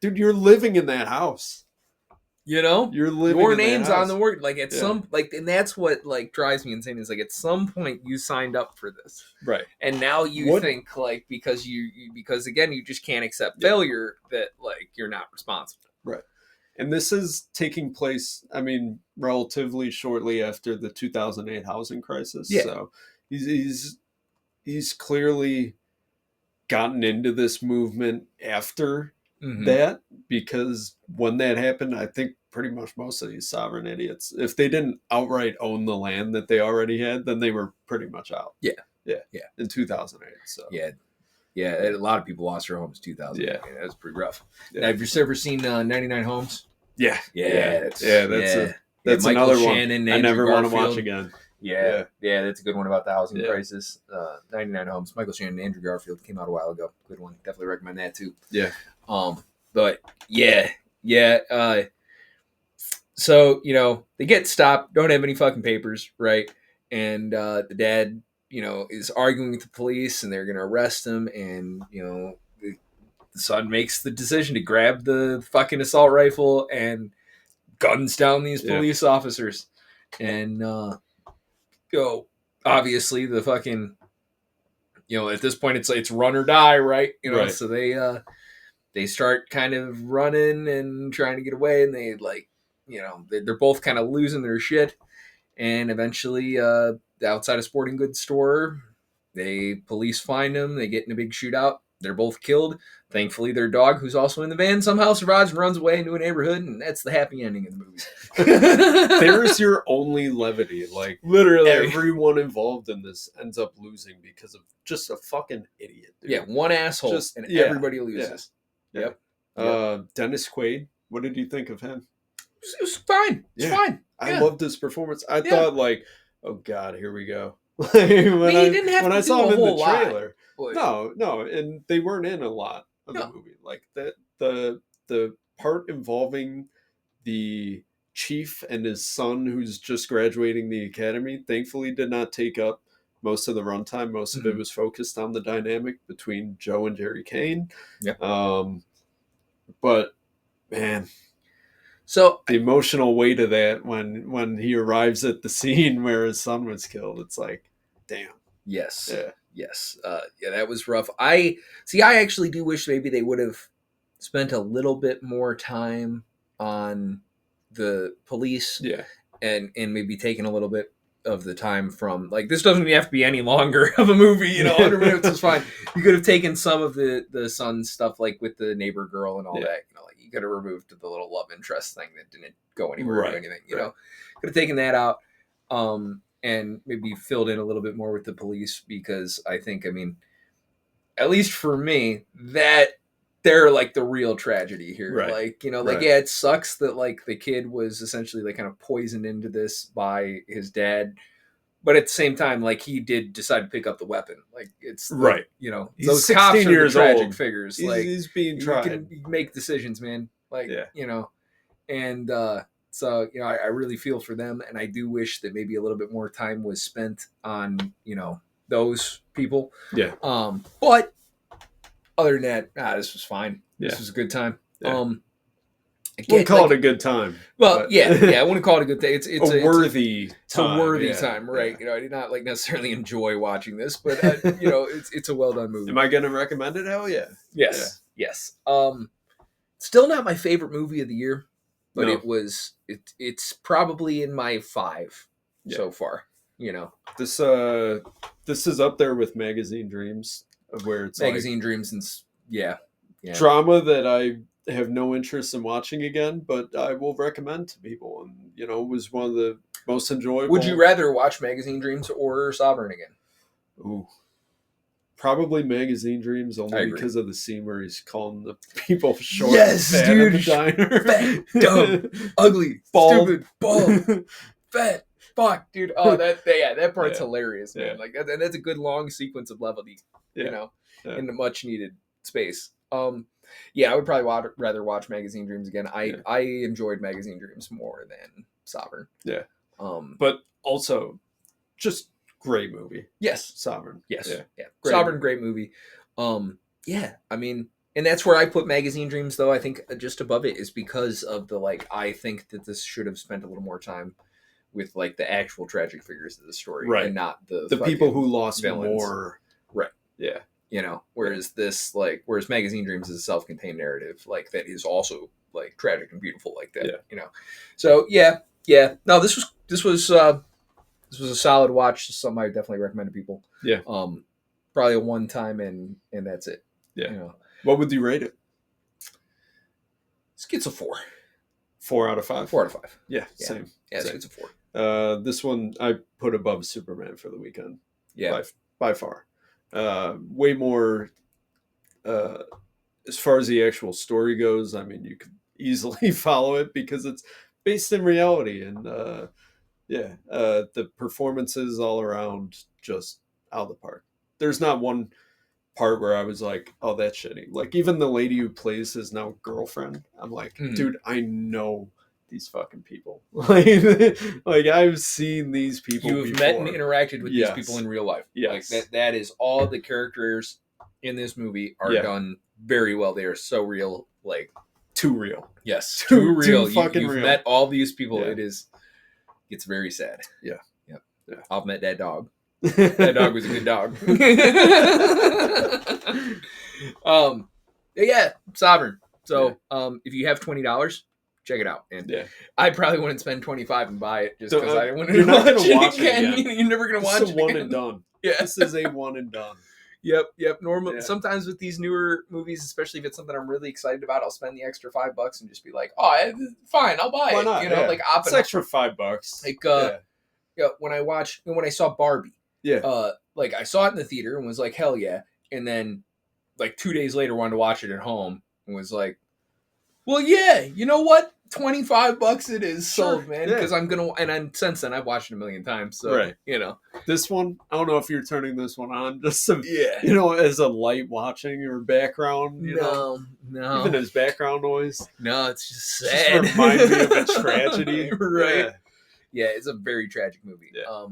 dude, you're living in that house. You're living. Your name's on the word. Like at some and that's what like drives me insane. Is like at some point you signed up for this, right? And now you think like because again you just can't accept failure that like you're not responsible, right? And this is taking place, I mean, relatively shortly after the 2008 housing crisis. Yeah. So he's clearly gotten into this movement after that, because when that happened, I think pretty much most of these sovereign idiots, if they didn't outright own the land that they already had, then they were pretty much out. Yeah. In 2008. So yeah, a lot of people lost their homes in 2008. Yeah, that was pretty rough. Yeah. Now, have you ever seen 99 Homes? Yeah. That's Michael another Shannon, one I never want to watch again. Yeah, that's a good one about the housing Yeah. crisis. 99 Homes. Michael Shannon and Andrew Garfield came out a while ago. Good one. Definitely recommend that too. Yeah. But yeah. So, they get stopped, don't have any fucking papers, right? And the dad, is arguing with the police and they're going to arrest him. And, the son makes the decision to grab the fucking assault rifle and guns down these police officers. And, obviously the fucking, at this point it's run or die, right? Right. So they start kind of running and trying to get away, and they they're both kind of losing their shit. And eventually, outside a sporting goods store, police find them. They get in a big shootout. They're both killed. Thankfully, their dog, who's also in the van, somehow survives and runs away into a neighborhood, and that's the happy ending of the movie. There's your only levity. Like, literally, everyone involved in this ends up losing because of just a fucking idiot. Dude. Yeah, one asshole, and everybody loses. Yeah. Yep. Dennis Quaid, what did you think of him? It was fine. It's fine. I loved his performance. I thought, like, oh god, here we go. He didn't have to saw do him a in whole the trailer. lot. No, and they weren't in a lot of the movie. Like the part involving the chief and his son, who's just graduating the academy, thankfully did not take up most of the runtime. Most of it was focused on the dynamic between Joe and Jerry Kane. Yeah. But man. So the emotional weight of that when he arrives at the scene where his son was killed, it's like, damn. Yes. Yeah. Yes. That was rough. I actually do wish maybe they would have spent a little bit more time on the police. Yeah. And maybe taken a little bit of the time from, like, this doesn't have to be any longer of a movie, 100 minutes is fine. You could have taken some of the son stuff, like with the neighbor girl and all that, like you could have removed the little love interest thing that didn't go anywhere or anything, could have taken that out, and maybe filled in a little bit more with the police, because I think, at least for me, that they're like the real tragedy here. Like, yeah, it sucks that like the kid was essentially like kind of poisoned into this by his dad, but at the same time, like, he did decide to pick up the weapon. Like, it's like, he's those 16 cops are years the tragic old. figures. He's being tried. You can make decisions, man. Like, and so I really feel for them, and I do wish that maybe a little bit more time was spent on those people. Yeah. But other than that, this was fine. Yeah. This was a good time. Yeah. Again, we'll call it a good time. Well, I wouldn't call it a good thing. It's a worthy time, right? I did not like necessarily enjoy watching this, but it's a well done movie. Am I going to recommend it? Hell yeah. Yes. Still not my favorite movie of the year, but it's probably in my 5 so far. This is up there with Magazine Dreams, of where it's Magazine Dreams, and drama that I have no interest in watching again, but I will recommend to people, and it was one of the most enjoyable. Would you rather watch Magazine Dreams or Sovereign again? Ooh, probably Magazine Dreams, only because of the scene where he's calling the people short. Yes, fat dude. in the diner. Fat, dumb, ugly, bald, stupid, bald, fat. Fuck, dude. Oh, that part's hilarious, man. Yeah. Like that's a good long sequence of levity, in a much needed space. I would probably rather watch Magazine Dreams again. I enjoyed Magazine Dreams more than Sovereign. Yeah. But also, just great movie. Yes. Sovereign. Yes. Yeah. Great Sovereign, great movie. And that's where I put Magazine Dreams, though. I think just above it is because of the, like, I think that this should have spent a little more time with, like, the actual tragic figures of the story. Right. And not the people who lost villains. More. Right. Yeah. Whereas whereas Magazine Dreams is a self-contained narrative, like, that is also, like, tragic and beautiful like that. So yeah. No, this was a solid watch. Something I definitely recommend to people. Yeah. Probably a one time and that's it. Yeah. What would you rate it? It's a 4. 4 out of 5. 4 out of 5. Yeah. Same. Yeah, same. it's a 4. This one I put above Superman for the weekend. Yeah. By far. Way more, as far as the actual story goes. I mean, you could easily follow it because it's based in reality, and Yeah. The performances all around just out of the park. There's not one part where I was like, oh, that's shitty. Like, even the lady who plays his now girlfriend, I'm like, dude, I know these fucking people. Like I've seen these people You've before. met and interacted with these people in real life. Yes. Like that is all the characters in this movie are done very well. They are so real, like too real. Yes, too real. Too fucking You've real. met all these people. Yeah. It's very sad. Yeah. Yep. Yeah. I've met that dog. That dog was a good dog. Yeah, Sovereign. So if you have $20, check it out. And I probably wouldn't spend $25 and buy it just because I wouldn't you're not watch gonna it watch again. it again. You're never gonna watch This is it a one again. and done. Yeah. This is a one and done. Yep. Sometimes with these newer movies, especially if it's something I'm really excited about, I'll spend the extra $5 and just be like, "Oh, fine, I'll buy Why it." not? You know, like it's extra $5. Like when I saw Barbie, like I saw it in the theater and was like, hell yeah, and then like 2 days later wanted to watch it at home and was like, well, yeah, you know what? $25 it is sold, man. Because I'm gonna, and then since then I've watched it a million times. So you know, this one, I don't know if you're turning this one on just some, you know, as a light watching or background. You know, even as background noise. No, it's just sad. Just remind me of a tragedy, right? Yeah, it's a very tragic movie. Yeah.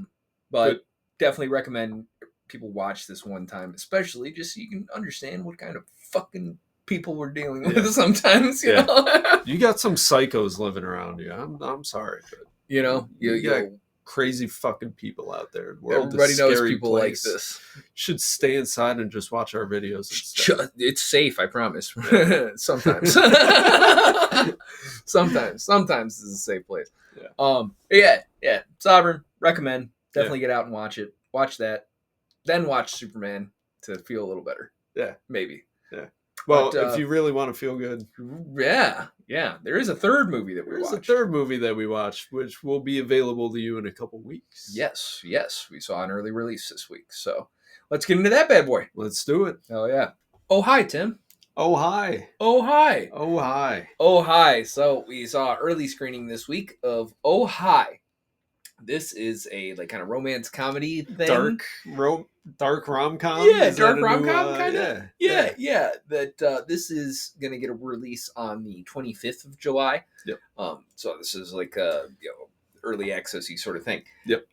But definitely recommend people watch this one time, especially just so you can understand what kind of fucking people we're dealing with sometimes. You know, you got some psychos living around you. I'm sorry, but you know, you got crazy fucking people out there. Everybody knows people like this. Should stay inside and just watch our videos. It's safe, I promise. Sometimes, sometimes it's a safe place. Yeah. Sovereign, recommend. Definitely get out and watch it. Watch that, then watch Superman to feel a little better. Yeah, maybe. Yeah. Well, if you really want to feel good. Yeah. There is a third movie that we watched. There's a third movie that we watched, which will be available to you in a couple weeks. Yes. We saw an early release this week. So let's get into that bad boy. Let's do it. Oh, yeah. Oh, hi, Tim. Oh, hi. Oh, hi. Oh, hi. Oh, hi. So we saw an early screening this week of Oh, hi. This is a like kind of romance comedy thing. Dark rom-com? Yeah, dark rom-com kind of. Yeah. That this is going to get a release on the 25th of July. Yep. So this is like a early access-y sort of thing. Yep.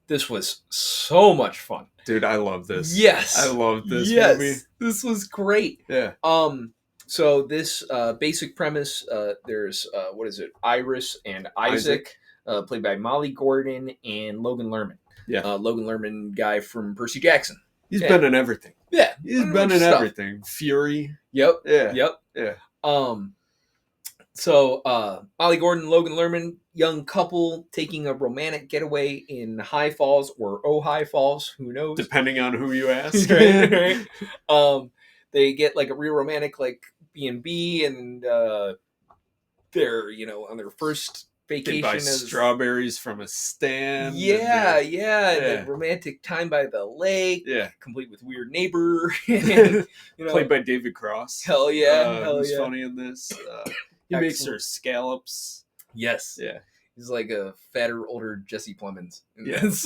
This was so much fun. Dude, I love this. Yes. I love this movie. This was great. Yeah. So this basic premise, there's what is it? Iris and Isaac. Played by Molly Gordon and Logan Lerman. Yeah. Logan Lerman, guy from Percy Jackson. He's been in everything. Yeah. He's been in everything. Fury. Yep. Yeah. Yep. Yeah. So Molly Gordon and Logan Lerman, young couple taking a romantic getaway in High Falls or Ojai Falls, who knows? Depending on who you ask. Right. They get like a real romantic like B&B and they're, on their first vacation. They buy strawberries from a stand. Yeah. The romantic time by the lake. Yeah. Complete with weird neighbor. And, played by David Cross. Hell yeah. Who's funny in this. He makes her scallops. Yes. Yeah. He's like a fatter, older Jesse Plemons. Yes.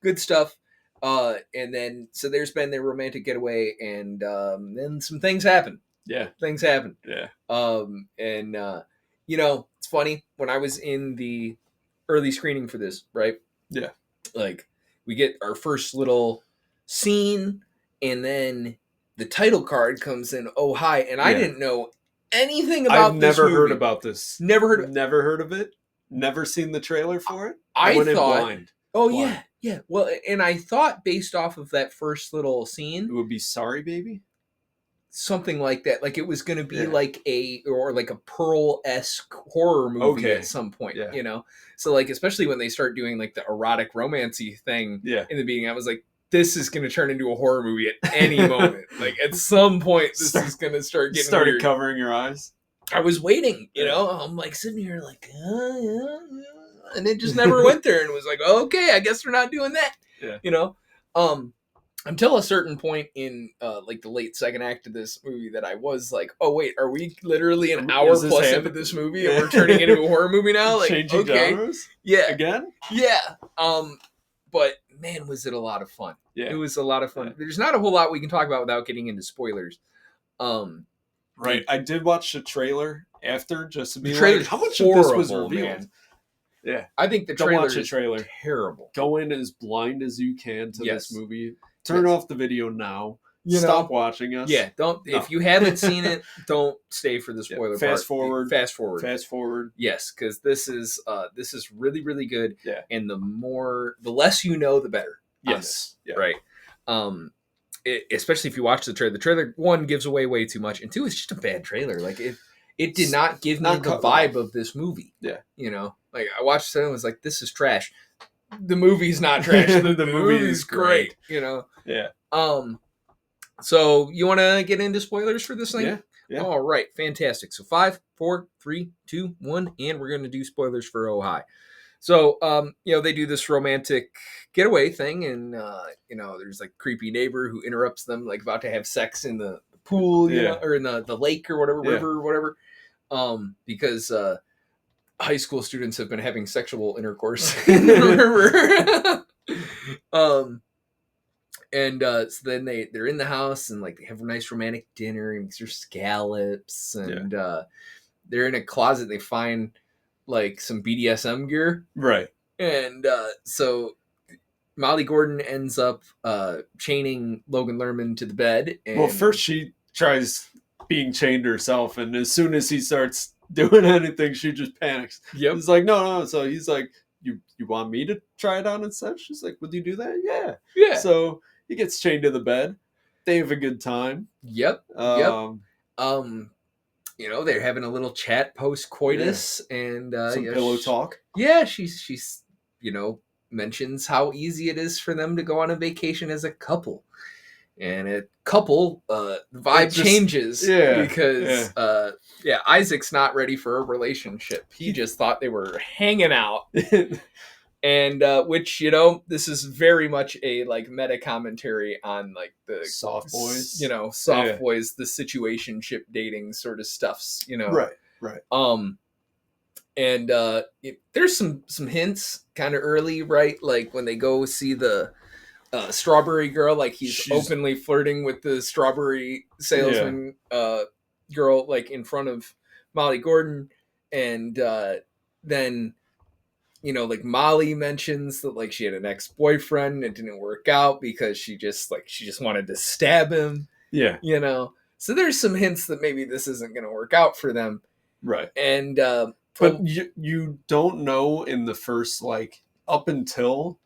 Good stuff. And then, so there's been their romantic getaway, and then some things happen. Yeah. Things happen. Yeah. It's funny, when I was in the early screening for this, right? Yeah. Like, we get our first little scene, and then the title card comes in, Oh, hi. And I didn't know anything about this I've never movie. heard about this. Never heard of it. Never seen the trailer for it. I went thought, in blind. Oh, blind. Yeah. Well, and I thought based off of that first little scene, it would be Sorry Baby? Something like that. Like it was going to be like a Pearl-esque horror movie at some point, So like, especially when they start doing like the erotic romancy thing in the beginning, I was like, this is going to turn into a horror movie at any moment. Like at some point, this is going to start getting weird. Covering your eyes. I was waiting, I'm like sitting here like, and it just never went there and was like, okay, I guess we're not doing that, Yeah. until a certain point in like the late second act of this movie that I was like, oh wait, are we literally an hour Is this plus happening? into this movie and we're turning into a horror movie now? Like, Changing okay, genres yeah, again. yeah. But man, was it a lot of fun. Yeah, It was a lot of fun. Yeah. There's not a whole lot we can talk about without getting into spoilers. Right. I did watch the trailer after just to be trailer's like, how much of this was horrible, revealed? man. Yeah. I think the Don't trailer watch the is trailer. terrible. Go in as blind as you can to Yes. this movie. Turn Yes. off the video now. You Stop know? watching us. Yeah, don't. No. If you haven't seen it, don't stay for the spoiler part. Fast forward. Fast forward. Fast forward. Yes, because this is really, really good. Yeah. And the less you know, the better. on Yes. this, Yeah. right. Especially if you watch the trailer. The trailer, one, gives away way too much, and two, it's just a bad trailer. Like it did not give me Not the cut vibe well. of this movie. Yeah. You know, like I watched it and was like, this is trash. The movie's not trash. The movie movie's is great. great. You know. Yeah. So you want to get into spoilers for this thing? Yeah. Yeah. All right. Fantastic. So 5, 4, 3, 2, 1, and we're going to do spoilers for Oh Hi. So, they do this romantic getaway thing, and there's like a creepy neighbor who interrupts them, like about to have sex in the pool, you Yeah. know, or in the lake or whatever, Yeah. river or whatever, because high school students have been having sexual intercourse in the river. So then they're in the house and like they have a nice romantic dinner and makes her scallops, and they're in a closet. They find like some BDSM gear, Right. and so Molly Gordon ends up chaining Logan Lerman to the bed. And Well, first she tries being chained herself, and as soon as he starts doing anything, she just panics. Yep. He's like, no. So he's like, you want me to try it on instead? She's like, would you do that? Yeah. Yeah. So he gets chained to the bed. They have a good time. Yep. They're having a little chat post coitus, and Some pillow talk. Yeah, she's mentions how easy it is for them to go on a vacation as a couple, and the vibe changes. Yeah, because Isaac's not ready for a relationship. He just thought they were hanging out. And which this is very much a like meta commentary on like the soft boys, boys, the situationship dating sort of stuffs, right. And there's some hints kind of early, right? Like when they go see the strawberry girl, like she's openly flirting with the strawberry salesman girl, like in front of Molly Gordon, and then. Like Molly mentions that like she had an ex-boyfriend and it didn't work out because she just wanted to stab him. Yeah. So there's some hints that maybe this isn't going to work out for them. Right. And but you don't know in the first like up until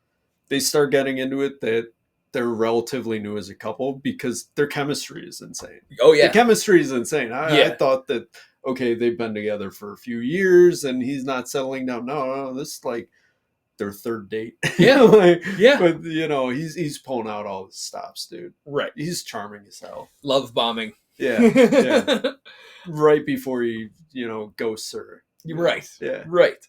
they start getting into it that they're relatively new as a couple because their chemistry is insane. Oh yeah. The chemistry is insane. I thought that okay, they've been together for a few years and he's not settling down. No, this is like their third date. Yeah. But he's pulling out all the stops, dude. Right. He's charming as hell. Love bombing. Yeah. Right before he, ghosts her. Right. Yeah. Right.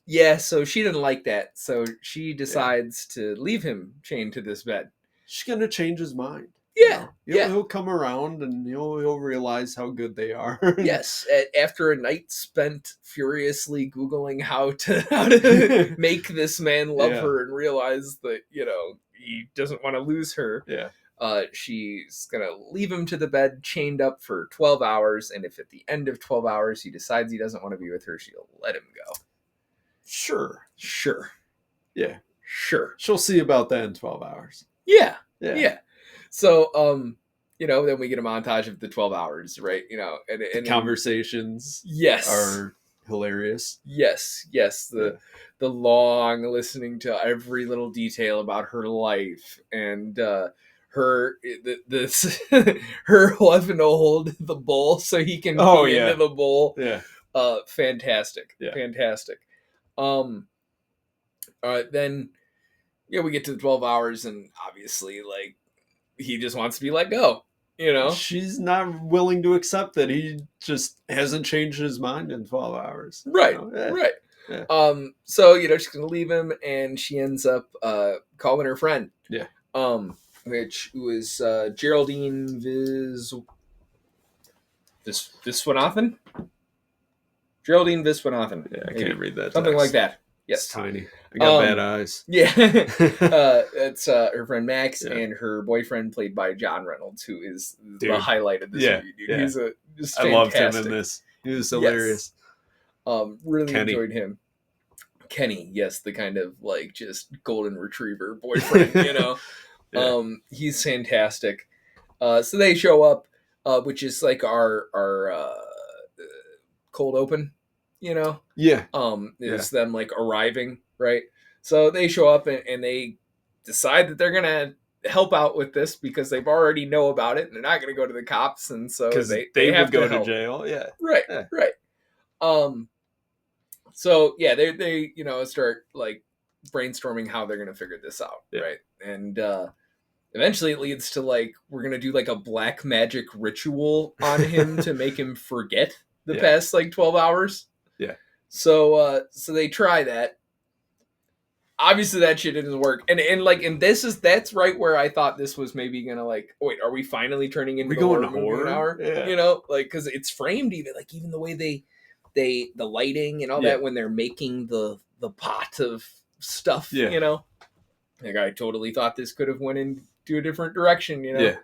Yeah. So she didn't like that. So she decides to leave him chained to this bed. She's gonna change his mind. Yeah. He'll come around and he'll realize how good they are. Yes. After a night spent furiously Googling how to make this man love her and realize that, he doesn't want to lose her. Yeah. She's going to leave him to the bed chained up for 12 hours. And if at the end of 12 hours he decides he doesn't want to be with her, she'll let him go. Sure. Yeah. Sure. She'll see about that in 12 hours. Yeah. So, then we get a montage of the 12 hours, right? And conversations are hilarious. Yes. The long listening to every little detail about her life and her having to hold the bowl so he can pee into the bowl. Yeah. Fantastic. Yeah. Fantastic. Then we get to the 12 hours and obviously like he just wants to be let go, She's not willing to accept that he just hasn't changed his mind in 12 hours. Right. Right. Yeah. So, she's going to leave him and she ends up calling her friend. Yeah. which was Geraldine Viswanathan? Geraldine Viswanathan. Yeah, I maybe. can't read that. Something text. like that. It's Yes. tiny. I got bad eyes. Yeah. It's her friend Max Yeah. and her boyfriend, played by John Reynolds, who is the Dude. highlight of this Yeah, movie. Dude. yeah. He's just I loved him fantastic. in this. He was hilarious. Really Kenny. enjoyed him. Kenny, yes, the kind of like just golden retriever boyfriend, you know. Yeah. He's fantastic. So they show up, which is like our cold open, you know. Yeah. Is them like arriving, right? So they show up and they decide that they're gonna help out with this because they've already know about it and they're not gonna go to the cops, and so Because they would have go to to help. jail. Yeah. Right, Yeah. right. So yeah, they start like brainstorming how they're gonna figure this out, Yeah. right? And eventually it leads to like we're gonna do like a black magic ritual on him to make him forget the past like 12 hours. Yeah. So they try that. Obviously that shit didn't work. And that's right where I thought this was maybe gonna like, wait, are we finally turning into We the going horror to movie horror? hour? Yeah. You know, like because it's framed even the way they the lighting and all that when they're making the pot of stuff, you know. Like I totally thought this could have went into a different direction, you know. Yeah.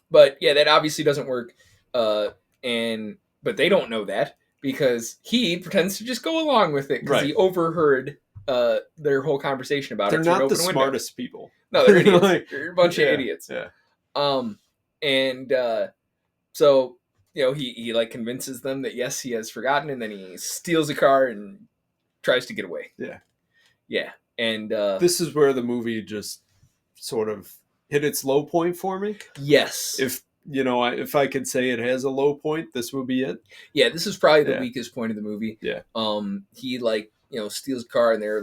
But yeah, that obviously doesn't work. But they don't know that because he pretends to just go along with it because he overheard their whole conversation about They're it. not the smartest people. No, they're idiots. They're a bunch of idiots. Yeah. So he like convinces them that yes, he has forgotten, and then he steals a car and tries to get away. Yeah. And this is where the movie just sort of hit its low point for me. Yes. If I could say it has a low point, this would be it. Yeah, this is probably the weakest point of the movie. Yeah. He like, steals a car and they're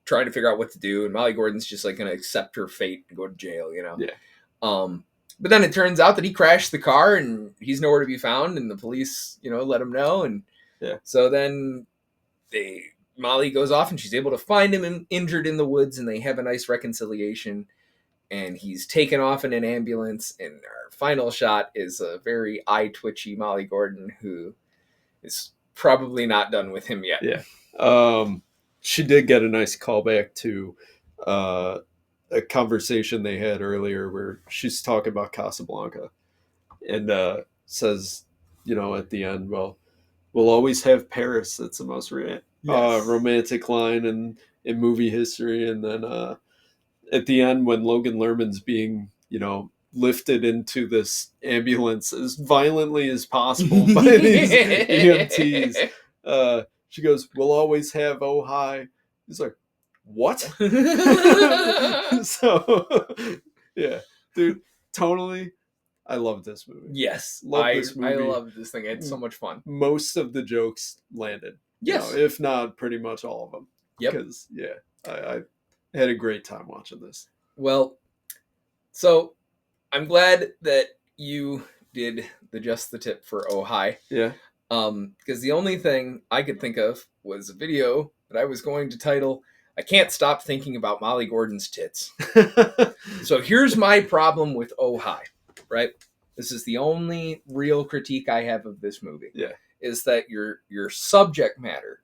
trying to figure out what to do, and Molly Gordon's just like gonna accept her fate and go to jail, you know. Yeah. But then it turns out that he crashed the car and he's nowhere to be found, and the police, let him know, and so then Molly goes off and she's able to find him injured in the woods, and they have a nice reconciliation, and he's taken off in an ambulance, and our final shot is a very eye-twitchy Molly Gordon who is probably not done with him yet. Yeah. She did get a nice callback to a conversation they had earlier where she's talking about Casablanca and says, at the end, well, we'll always have Paris. That's the most romantic line in movie history. And then at the end, when Logan Lerman's being, lifted into this ambulance as violently as possible by these EMTs, she goes, we'll always have oh hi. He's like, what? So yeah, dude, totally. I love this movie. Yes, this movie. I love this thing. It's so much fun. Most of the jokes landed. Yes, if not pretty much all of them. Yep. Because I had a great time watching this. Well, so I'm glad that you did just the tip for oh hi. Yeah. Because the only thing I could think of was a video that I was going to title I Can't Stop Thinking About Molly Gordon's Tits. So here's my problem with oh hi, right? This is the only real critique I have of this movie. Yeah. Is that your subject matter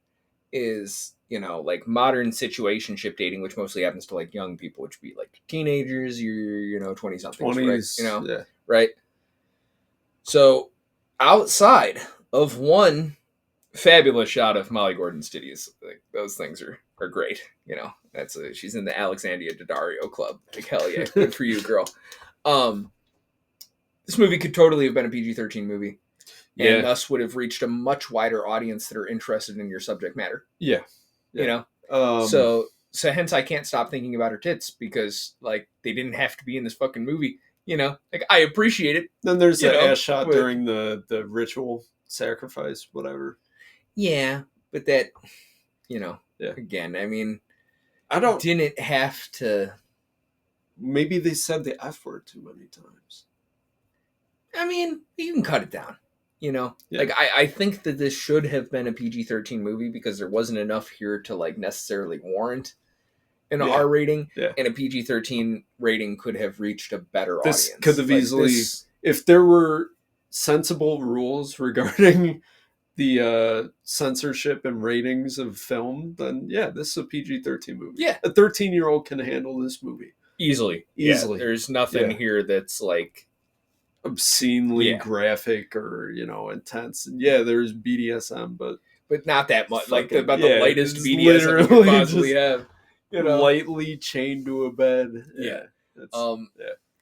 is, like modern situationship dating, which mostly happens to like young people, which would be like teenagers, you're 20-somethings, 20s, right? Right? So outside of one fabulous shot of Molly Gordon's titties, like those things are great. She's in the Alexandria Daddario Club. Like hell yeah, good for you, girl. This movie could totally have been a PG-13 movie, and thus would have reached a much wider audience that are interested in your subject matter. Yeah. So hence I can't stop thinking about her tits because like they didn't have to be in this fucking movie. Like I appreciate it. Then there's the ass shot during the ritual sacrifice, whatever. Yeah, but that, again, I mean, didn't have to. Maybe they said the F word too many times. I mean, you can cut it down. Like I think that this should have been a PG-13 movie because there wasn't enough here to like necessarily warrant, an Yeah. R rating, Yeah. and a PG-13 rating could have reached a better This audience. could have Like, easily, if there were sensible rules regarding the censorship and ratings of film, then yeah, this is a PG-13 movie. Yeah. A 13-year-old can handle this movie. Easily. Easily. Yeah, there's nothing Yeah. here that's like Obscenely Yeah. graphic or, intense. And yeah, there's BDSM, but not that much. Like fucking- about yeah, the lightest it's BDSM you could literally possibly just have. You know? lightly chained to a bed. Yeah. It's-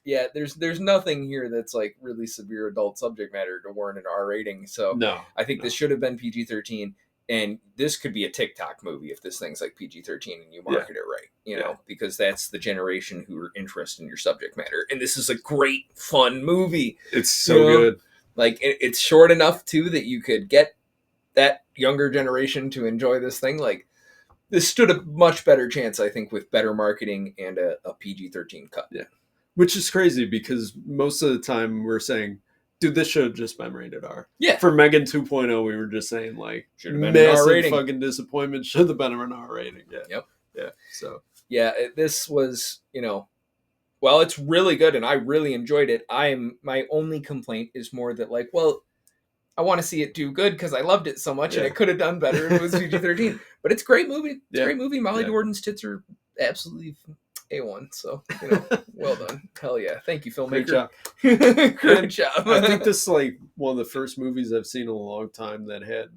Yeah, there's nothing here that's like really severe adult subject matter to warrant an R rating. So no. I think no. this should have been PG-13, and this could be a TikTok movie if this thing's like PG-13 and you market it right, because that's the generation who are interested in your subject matter. And this is a great, fun movie. It's so good. Like it's short enough too that you could get that younger generation to enjoy this thing. Like this stood a much better chance, I think, with better marketing and a PG-13 cut. Yeah. Which is crazy because most of the time we're saying, dude, this should have just been rated R. Yeah. For Megan 2.0, we were just saying, like, Should have been an R massive rating. fucking disappointment. Should have been an R rating. Yeah. Yep. Yeah. So. Yeah, this was, well, it's really good and I really enjoyed it. My only complaint is more that like, well, I want to see it do good because I loved it so much and it could have done better if it was PG-13. But it's a great movie. It's a great movie. Molly Jordan's tits are absolutely A1. So, well done. Hell yeah. Thank you, filmmaker. Great job. Great job. I think this is like one of the first movies I've seen in a long time that had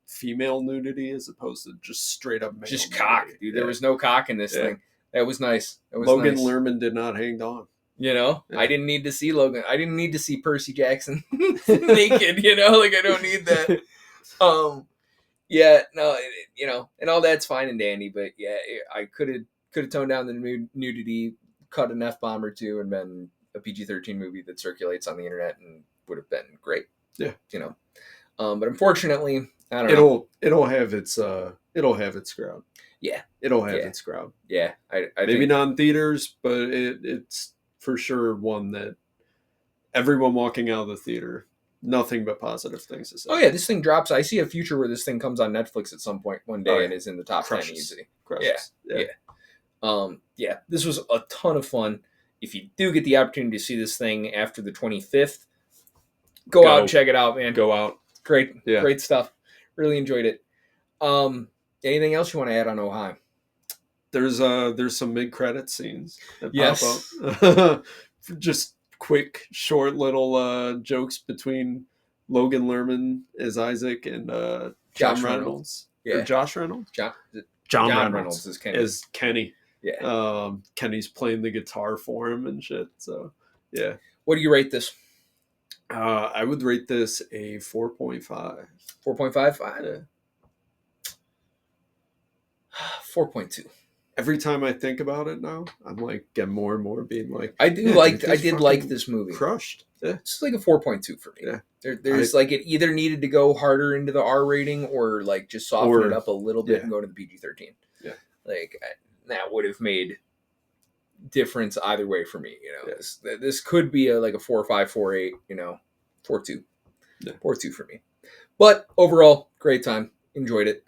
female nudity as opposed to just straight up male Just nudity. cock, dude. There was no cock in this thing. That was nice. That was Logan nice. Lerman did not hang on. Yeah. I didn't need to see Logan. I didn't need to see Percy Jackson naked, like I don't need that. And all that's fine and dandy, but yeah, I could have toned down the nudity, cut an F-bomb or two, and been a PG-13 movie that circulates on the internet and would have been great. Yeah. But unfortunately, I don't know. It'll have its crowd. Yeah. It'll have its crowd. Yeah. I Maybe think, not in theaters, but it's for sure one that everyone walking out of the theater, nothing but positive things to say. Oh yeah, this thing drops. I see a future where this thing comes on Netflix at some point one day and is in the top 10 easily. Crushes. Yeah. This was a ton of fun. If you do get the opportunity to see this thing after the 25th, go out and check it out, man. Go out. Great. Great stuff. Really enjoyed it. Anything else you want to add on Ohio? There's some mid-credit scenes that pop up. Just quick, short little jokes between Logan Lerman as Isaac and John Reynolds. Yeah. Or Josh Reynolds? John Reynolds is Kenny. As Kenny. Yeah. Kenny's playing the guitar for him and shit. So, yeah. What do you rate this? I would rate this a 4.5. 4.5? Yeah. 4.2. Every time I think about it now, I'm like getting more and more being like, I did like this movie. Crushed. Yeah. It's like a 4.2 for me. Yeah. There's like it either needed to go harder into the R rating or like just soften it up a little bit and go to the PG-13. Yeah. Like that would have made difference either way for me. This could be a 4.5, 4.8. 4.2. Yeah. 4.2 for me. But overall, great time. Enjoyed it.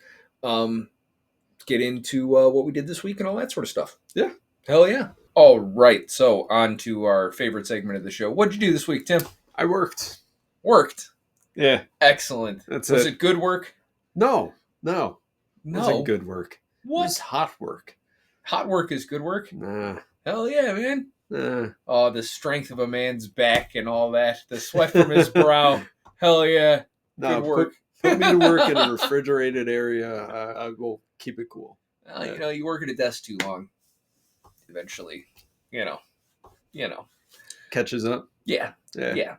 Get into what we did this week and all that sort of stuff. Yeah. Hell yeah. All right. So on to our favorite segment of the show. What'd you do this week, Tim? I worked. Worked. Yeah. Excellent. Was it good work? No. It No. wasn't good work. What? It was hot work. Hot work is good work? Nah. Hell yeah, man. Nah. Oh, the strength of a man's back and all that. The sweat from his brow. Hell yeah. No, good work. Put me to work in a refrigerated area. I will keep it cool. Well, you work at a desk too long. Eventually, Catches up. Yeah. Yeah.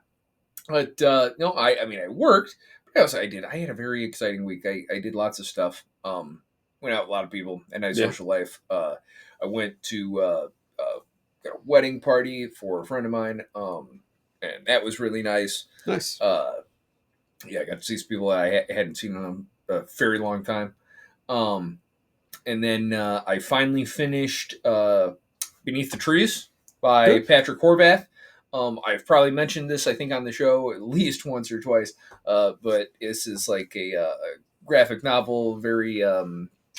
But no, I worked. But also I had a very exciting week. I did lots of stuff. Went out with a lot of people and I had social life. I went to a wedding party for a friend of mine. And that was really nice. Nice. I got to see some people I hadn't seen in a very long time. And then I finally finished Beneath the Trees by Patrick Horvath. I've probably mentioned this, I think, on the show at least once or twice. But this is like a graphic novel, very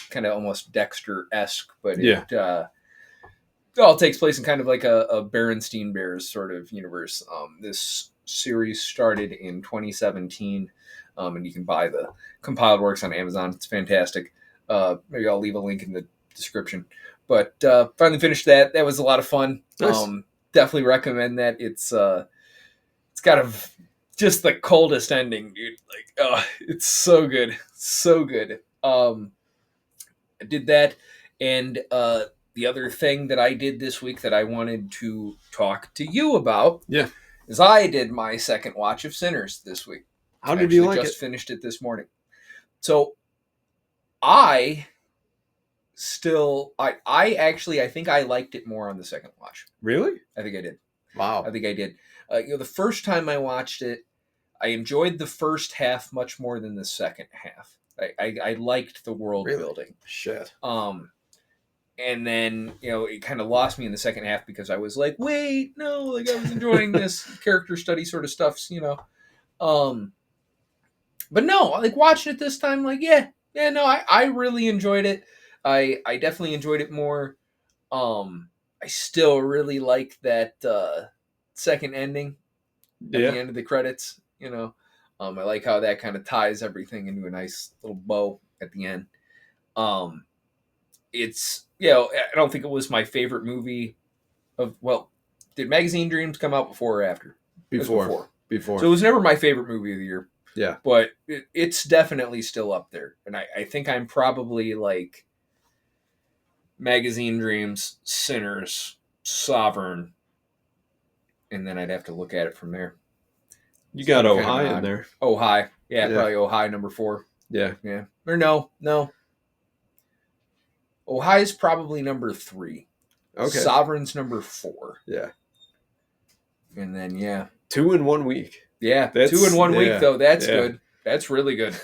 kind of almost Dexter-esque, but Yeah. it all takes place in kind of like a Berenstein Bears sort of universe. This series started in 2017, and you can buy the compiled works on Amazon. It's fantastic. Maybe I'll leave a link in the description. But finally finished that. That was a lot of fun. Nice. Definitely recommend that. It's got just the coldest ending, dude. Like, it's so good, so good. I did that, and the other thing that I did this week that I wanted to talk to you about, is I did my second watch of Sinners this week. How did you like it? Just finished it this morning. So I think I liked it more on the second watch. Really? I think I did. Wow. I think I did. The first time I watched it, I enjoyed the first half much more than the second half. I liked the world building. Shit. And then, it kind of lost me in the second half because I was like, wait, no, like I was enjoying this character study sort of stuff, But no, like watching it this time, like, I really enjoyed it. I definitely enjoyed it more. I still really like that second ending at the end of the credits, I like how that kind of ties everything into a nice little bow at the end. It's, I don't think it was my favorite movie did Magazine Dreams come out before or after? Before. So it was never my favorite movie of the year. Yeah. But it's definitely still up there. And I think I'm probably like Magazine Dreams, Sinners, Sovereign, and then I'd have to look at it from there. You got Oh High in there. Oh High. Yeah, probably Oh High number 4. Yeah. Yeah. Or no. Oh High is probably number 3. Okay. Sovereign's number 4. Yeah. And then, 2 in 1 week. Yeah. 2 in 1 week, though. That's good. That's really good.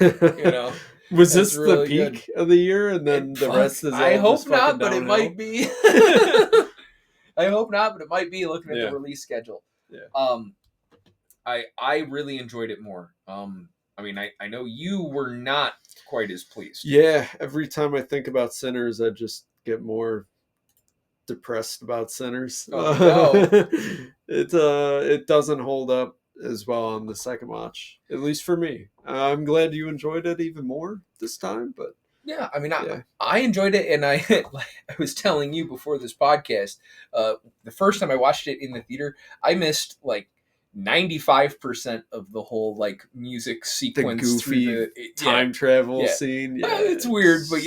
Was this really the peak of the year, and then the rest is all I hope not, but downhill? it might be. I hope not, but it might be looking at the release schedule. Yeah. I really enjoyed it more. I know you were not quite as pleased. Yeah, every time I think about Sinners, I just get more depressed about Sinners. Oh, no. It doesn't hold up as well on the second watch, at least for me. I'm glad you enjoyed it even more this time, but yeah, I enjoyed it, and I was telling you before this podcast, the first time I watched it in the theater, I missed like 95% of the whole like music sequence, the goofy through time travel scene. Yeah, it's weird, but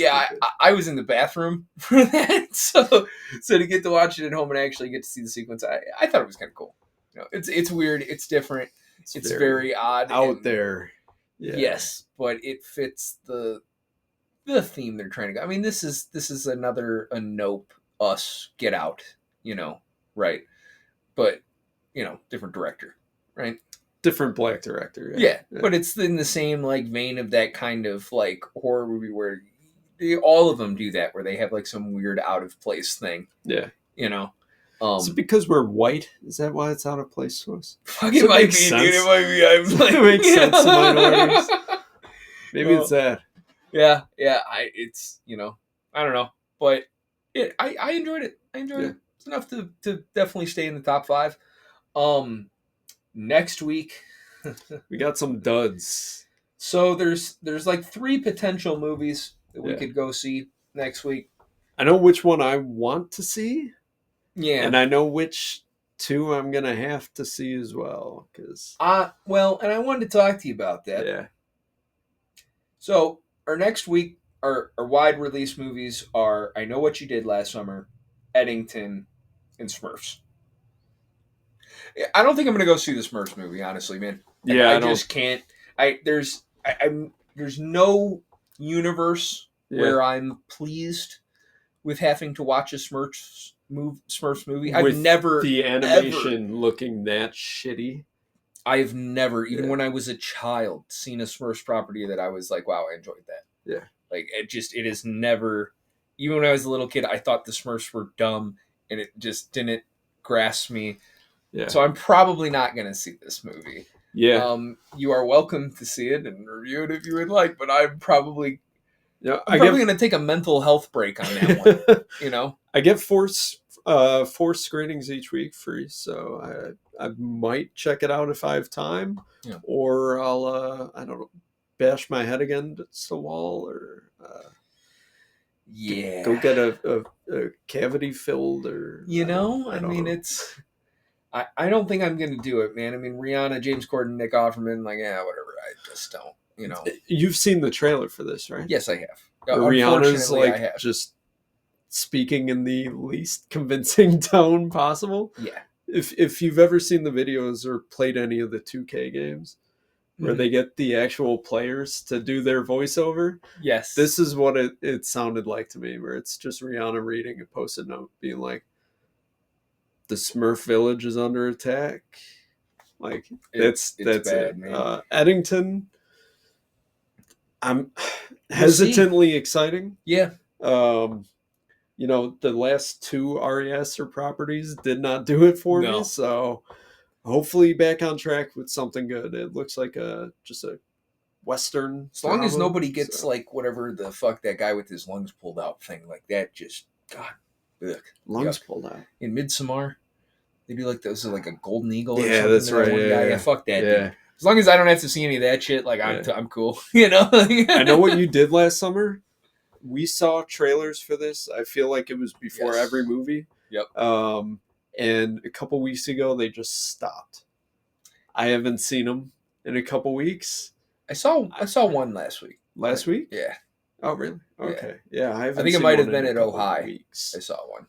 I was in the bathroom for that, so to get to watch it at home and actually get to see the sequence, I thought it was kind of cool. It's weird, it's different, it's very odd, out there. Yeah. Yes, but it fits the theme they're trying to go. I mean, this is another a Nope, Us, Get Out, right? But different director, right? Different black director. Yeah, but it's in the same like vein of that kind of like horror movie where all of them do that, where they have like some weird out of place thing. Yeah, Is it because we're white? Is that why it's out of place to us? It might be, dude. It might be. I'm like, it makes sense to minorities. Maybe it's that. Yeah. It's I don't know, but I enjoyed it. It. It's enough to definitely stay in the top 5. Next week we got some duds. So there's like 3 potential movies that we could go see next week. I know which one I want to see. Yeah. And I know which 2 I'm going to have to see as well. And I wanted to talk to you about that. Yeah. So our next week, our wide release movies are I Know What You Did Last Summer, Eddington, and Smurfs. I don't think I'm going to go see the Smurfs movie, honestly, man. Yeah, I just can't. There's no universe where I'm pleased with having to watch a Smurfs movie. I've never the animation looking that shitty. I've never, even when I was a child, seen a Smurfs property that I was like, wow, I enjoyed that. Yeah. Like it is never. Even when I was a little kid, I thought the Smurfs were dumb, and it just didn't grasp me. Yeah. So I'm probably not going to see this movie. Yeah. You are welcome to see it and review it if you would like, but I'm probably Yeah, I'm probably going to take a mental health break on that one. You know, I get four screenings each week free, so I might check it out if I have time, or I'll I don't know, bash my head against the wall, or go get a cavity filled, or you know, I I don't mean, know. it's. I don't think I'm going to do it, man. I mean, Rihanna, James Corden, Nick Offerman, like, yeah, whatever. I just don't, you know. You've seen the trailer for this, right? Yes, I have. Where Rihanna's Unfortunately, I like have. just speaking in the least convincing tone possible. Yeah. If you've ever seen the videos or played any of the 2K games where they get the actual players to do their voiceover, Yes. this is what it sounded like to me, where it's just Rihanna reading a post-it note being like, the Smurf village is under attack. Like, that's bad, it. man. Eddington, I'm hesitantly exciting. Yeah. You know, the last two RES or properties did not do it for me, so hopefully back on track with something good. It looks like just a Western. As long as nobody gets like whatever the fuck that guy with his lungs pulled out thing, like that just, God. Ugh. Lungs pulled out. In Midsommar, they do like those, like a golden eagle or something. Yeah, that's right. Yeah, fuck that, dude. As long as I don't have to see any of that shit, like, I'm cool, you know? I know what you did last summer. We saw trailers for this. I feel like it was before every movie. Yep. And a couple weeks ago, they just stopped. I haven't seen them in a couple weeks. I saw one last week. Last week? Yeah. Oh, really? Okay. Yeah, I think it might have been at Ohio. I saw one.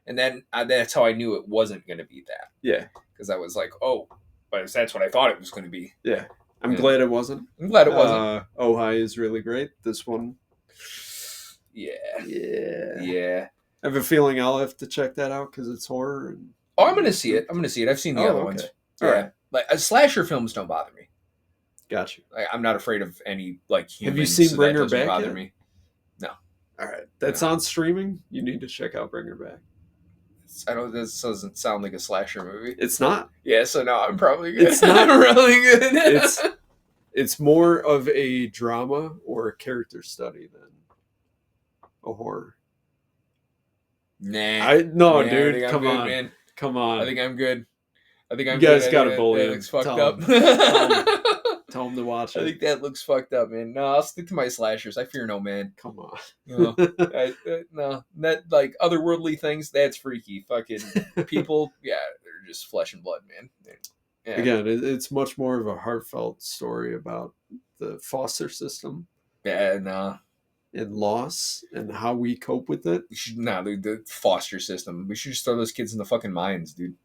And then that's how I knew it wasn't going to be that. Yeah. Because I was like, oh, but that's what I thought it was going to be. Yeah. I'm glad it wasn't. I'm glad it wasn't. Ohio is really great. This one. Yeah. I have a feeling I'll have to check that out because it's horror. I'm going to see it. I've seen the other ones. All right. Like, slasher films don't bother me. Gotcha. Like, I'm not afraid of any, like, humans. Have you seen so Bring Her that doesn't Back bother yet? me. No. All right. That's on streaming. You need to check out Bring Her Back. This doesn't sound like a slasher movie. It's not. Yeah, so no, I'm probably good. It's not really good. It's more of a drama or a character study than a horror. Nah. Dude, come on, man. Come on. I think I'm good. You guys got to bully him. That looks fucked up. Tell him to watch it. I think that looks fucked up, man. No, I'll stick to my slashers. I fear no man. Come on. You know, no, that like otherworldly things. That's freaky. Fucking people. Yeah, they're just flesh and blood, man. Yeah. Again, it's much more of a heartfelt story about the foster system. Yeah, no. And loss and how we cope with it. Dude, the foster system. We should just throw those kids in the fucking mines, dude.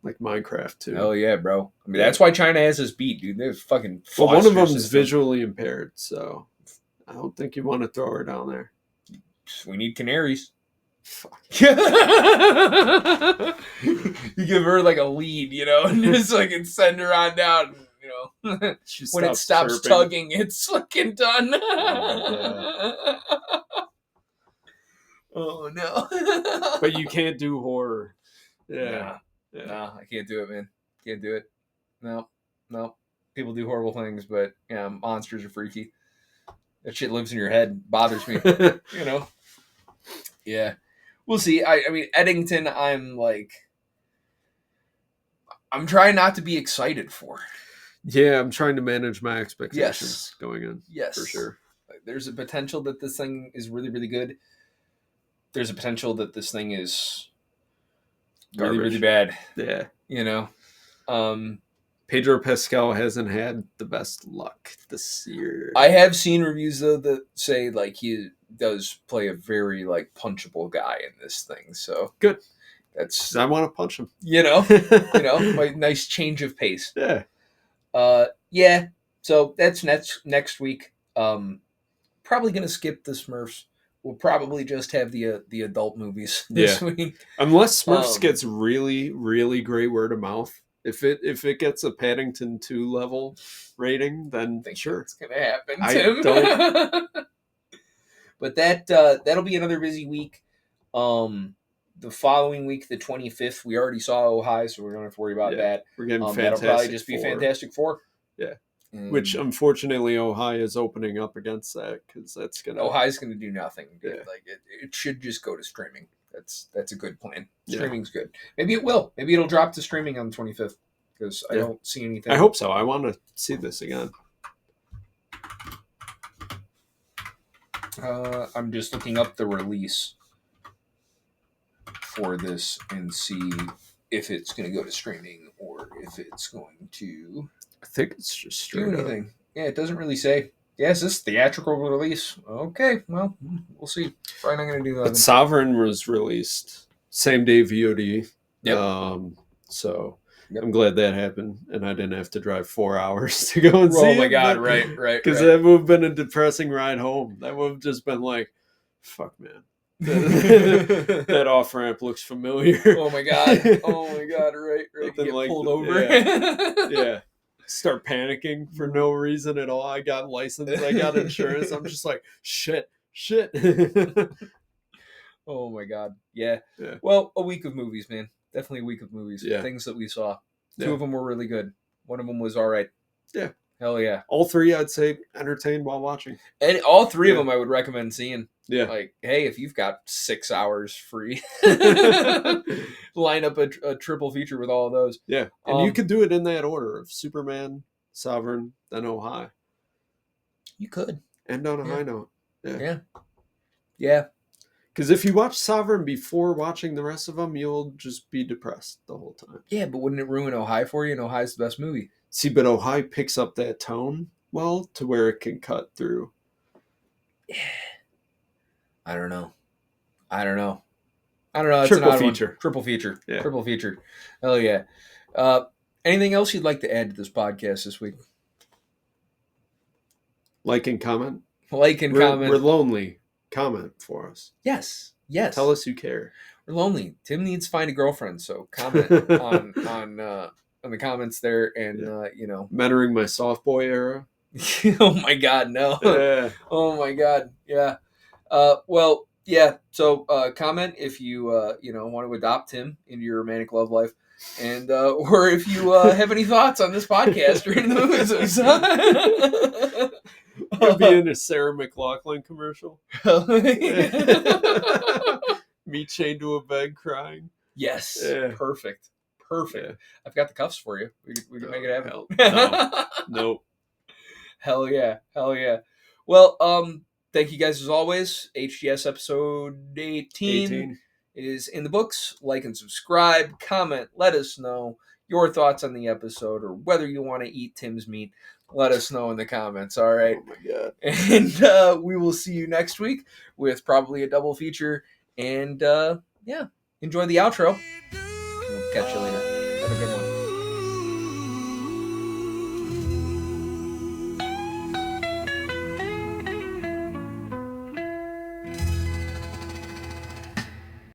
Like Minecraft too. Hell yeah, bro. I mean, that's why China has us beat, dude. There's fucking. Well, one of them is visually impaired, so I don't think you want to throw her down there. We need canaries. Fuck. You give her like a lead, you know, and just like and send her on down. You know, when it stops tugging, it's fucking done. Oh no! But you can't do horror. Yeah. No, I can't do it, man. Can't do it. No. People do horrible things, but yeah, monsters are freaky. That shit lives in your head. Bothers me. You know? Yeah. We'll see. I mean, Eddington, I'm trying not to be excited for. Yeah, I'm trying to manage my expectations going in. Yes. For sure. There's a potential that this thing is really, really good. There's a potential that this thing is really, really bad. Yeah. You know? Pedro Pascal hasn't had the best luck this year. I have seen reviews, though, that say, like, he does play a very, like, punchable guy in this thing. So good. That's... I want to punch him. You know? Like, nice change of pace. Yeah. Yeah. So that's next week. Probably going to skip the Smurfs. We'll probably just have the adult movies this week. Unless Smurfs gets really, really great word of mouth. If it gets a Paddington 2 level rating, then sure. It's going to happen, Tim. But that'll be another busy week. The following week, the 25th, we already saw Ohio, so we don't have to worry about that. We're getting Fantastic That'll probably just Four. be Fantastic Four. Yeah. Which, unfortunately, Ohio is opening up against that because that's going to... Ohio's going to do nothing. Dude. Yeah. Like it should just go to streaming. That's a good plan. Yeah. Streaming's good. Maybe it will. Maybe it'll drop to streaming on the 25th because I don't see anything. I hope so. I want to see this again. I'm just looking up the release for this and see if it's going to go to streaming or if it's going to I think it's just straight do anything. Yeah, it doesn't really say. Yes, this theatrical release. Okay, well, we'll see. Probably not going to do that. But Sovereign was released same day VOD. Yep. So Yep. I'm glad that happened, and I didn't have to drive 4 hours to go and see it. Oh my God! Right. Because that would have been a depressing ride home. That would have just been like, fuck, man. That off ramp looks familiar. Oh my God! Right. Nothing Get like pulled the- over. Yeah. Start panicking for no reason at all. I got license. I got insurance. I'm just like, shit. Oh my God! Yeah. Yeah. Well, a week of movies, man. Definitely a week of movies. Yeah. Things that we saw. Yeah. 2 of them were really good. One of them was all right. Yeah. Hell yeah. All 3, I'd say, entertained while watching. And all 3 of Yeah. them I would recommend seeing. Yeah. Like, hey, if you've got 6 hours free, line up a triple feature with all of those. Yeah. And you could do it in that order of Superman, Sovereign, then Ohio. You could. End on a Yeah. high note. Yeah. Because if you watch Sovereign before watching the rest of them, you'll just be depressed the whole time. Yeah, but wouldn't it ruin Ohio for you? And Ohio's the best movie. See, but Ohio picks up that tone well to where it can cut through. I don't know. It's Triple an odd feature. One. Triple feature. Yeah. Triple feature. Hell yeah. Anything else you'd like to add to this podcast this week? Like and comment. Like and We're comment. lonely. Comment for us. Yes. Tell us you care. We're lonely. Tim needs to find a girlfriend, so comment on the comments there, and Mentoring my soft boy era. Oh my God, no. Yeah. Oh my God, yeah. Well, yeah. So comment if you want to adopt him into your romantic love life, and or if you have any thoughts on this podcast during the movies. Could be in a Sarah McLachlan commercial. Me chained to a bed crying. Yes. Yeah. Perfect. Yeah. I've got the cuffs for you. We can make it happen. No. Nope. Hell yeah. Well, thank you guys as always. HDS episode 18 is in the books. Like and subscribe. Comment. Let us know your thoughts on the episode or whether you want to eat Tim's meat. Let us know in the comments. All right. Oh my God. And we will see you next week with probably a double feature. And enjoy the outro. We'll catch you later. Have a good one.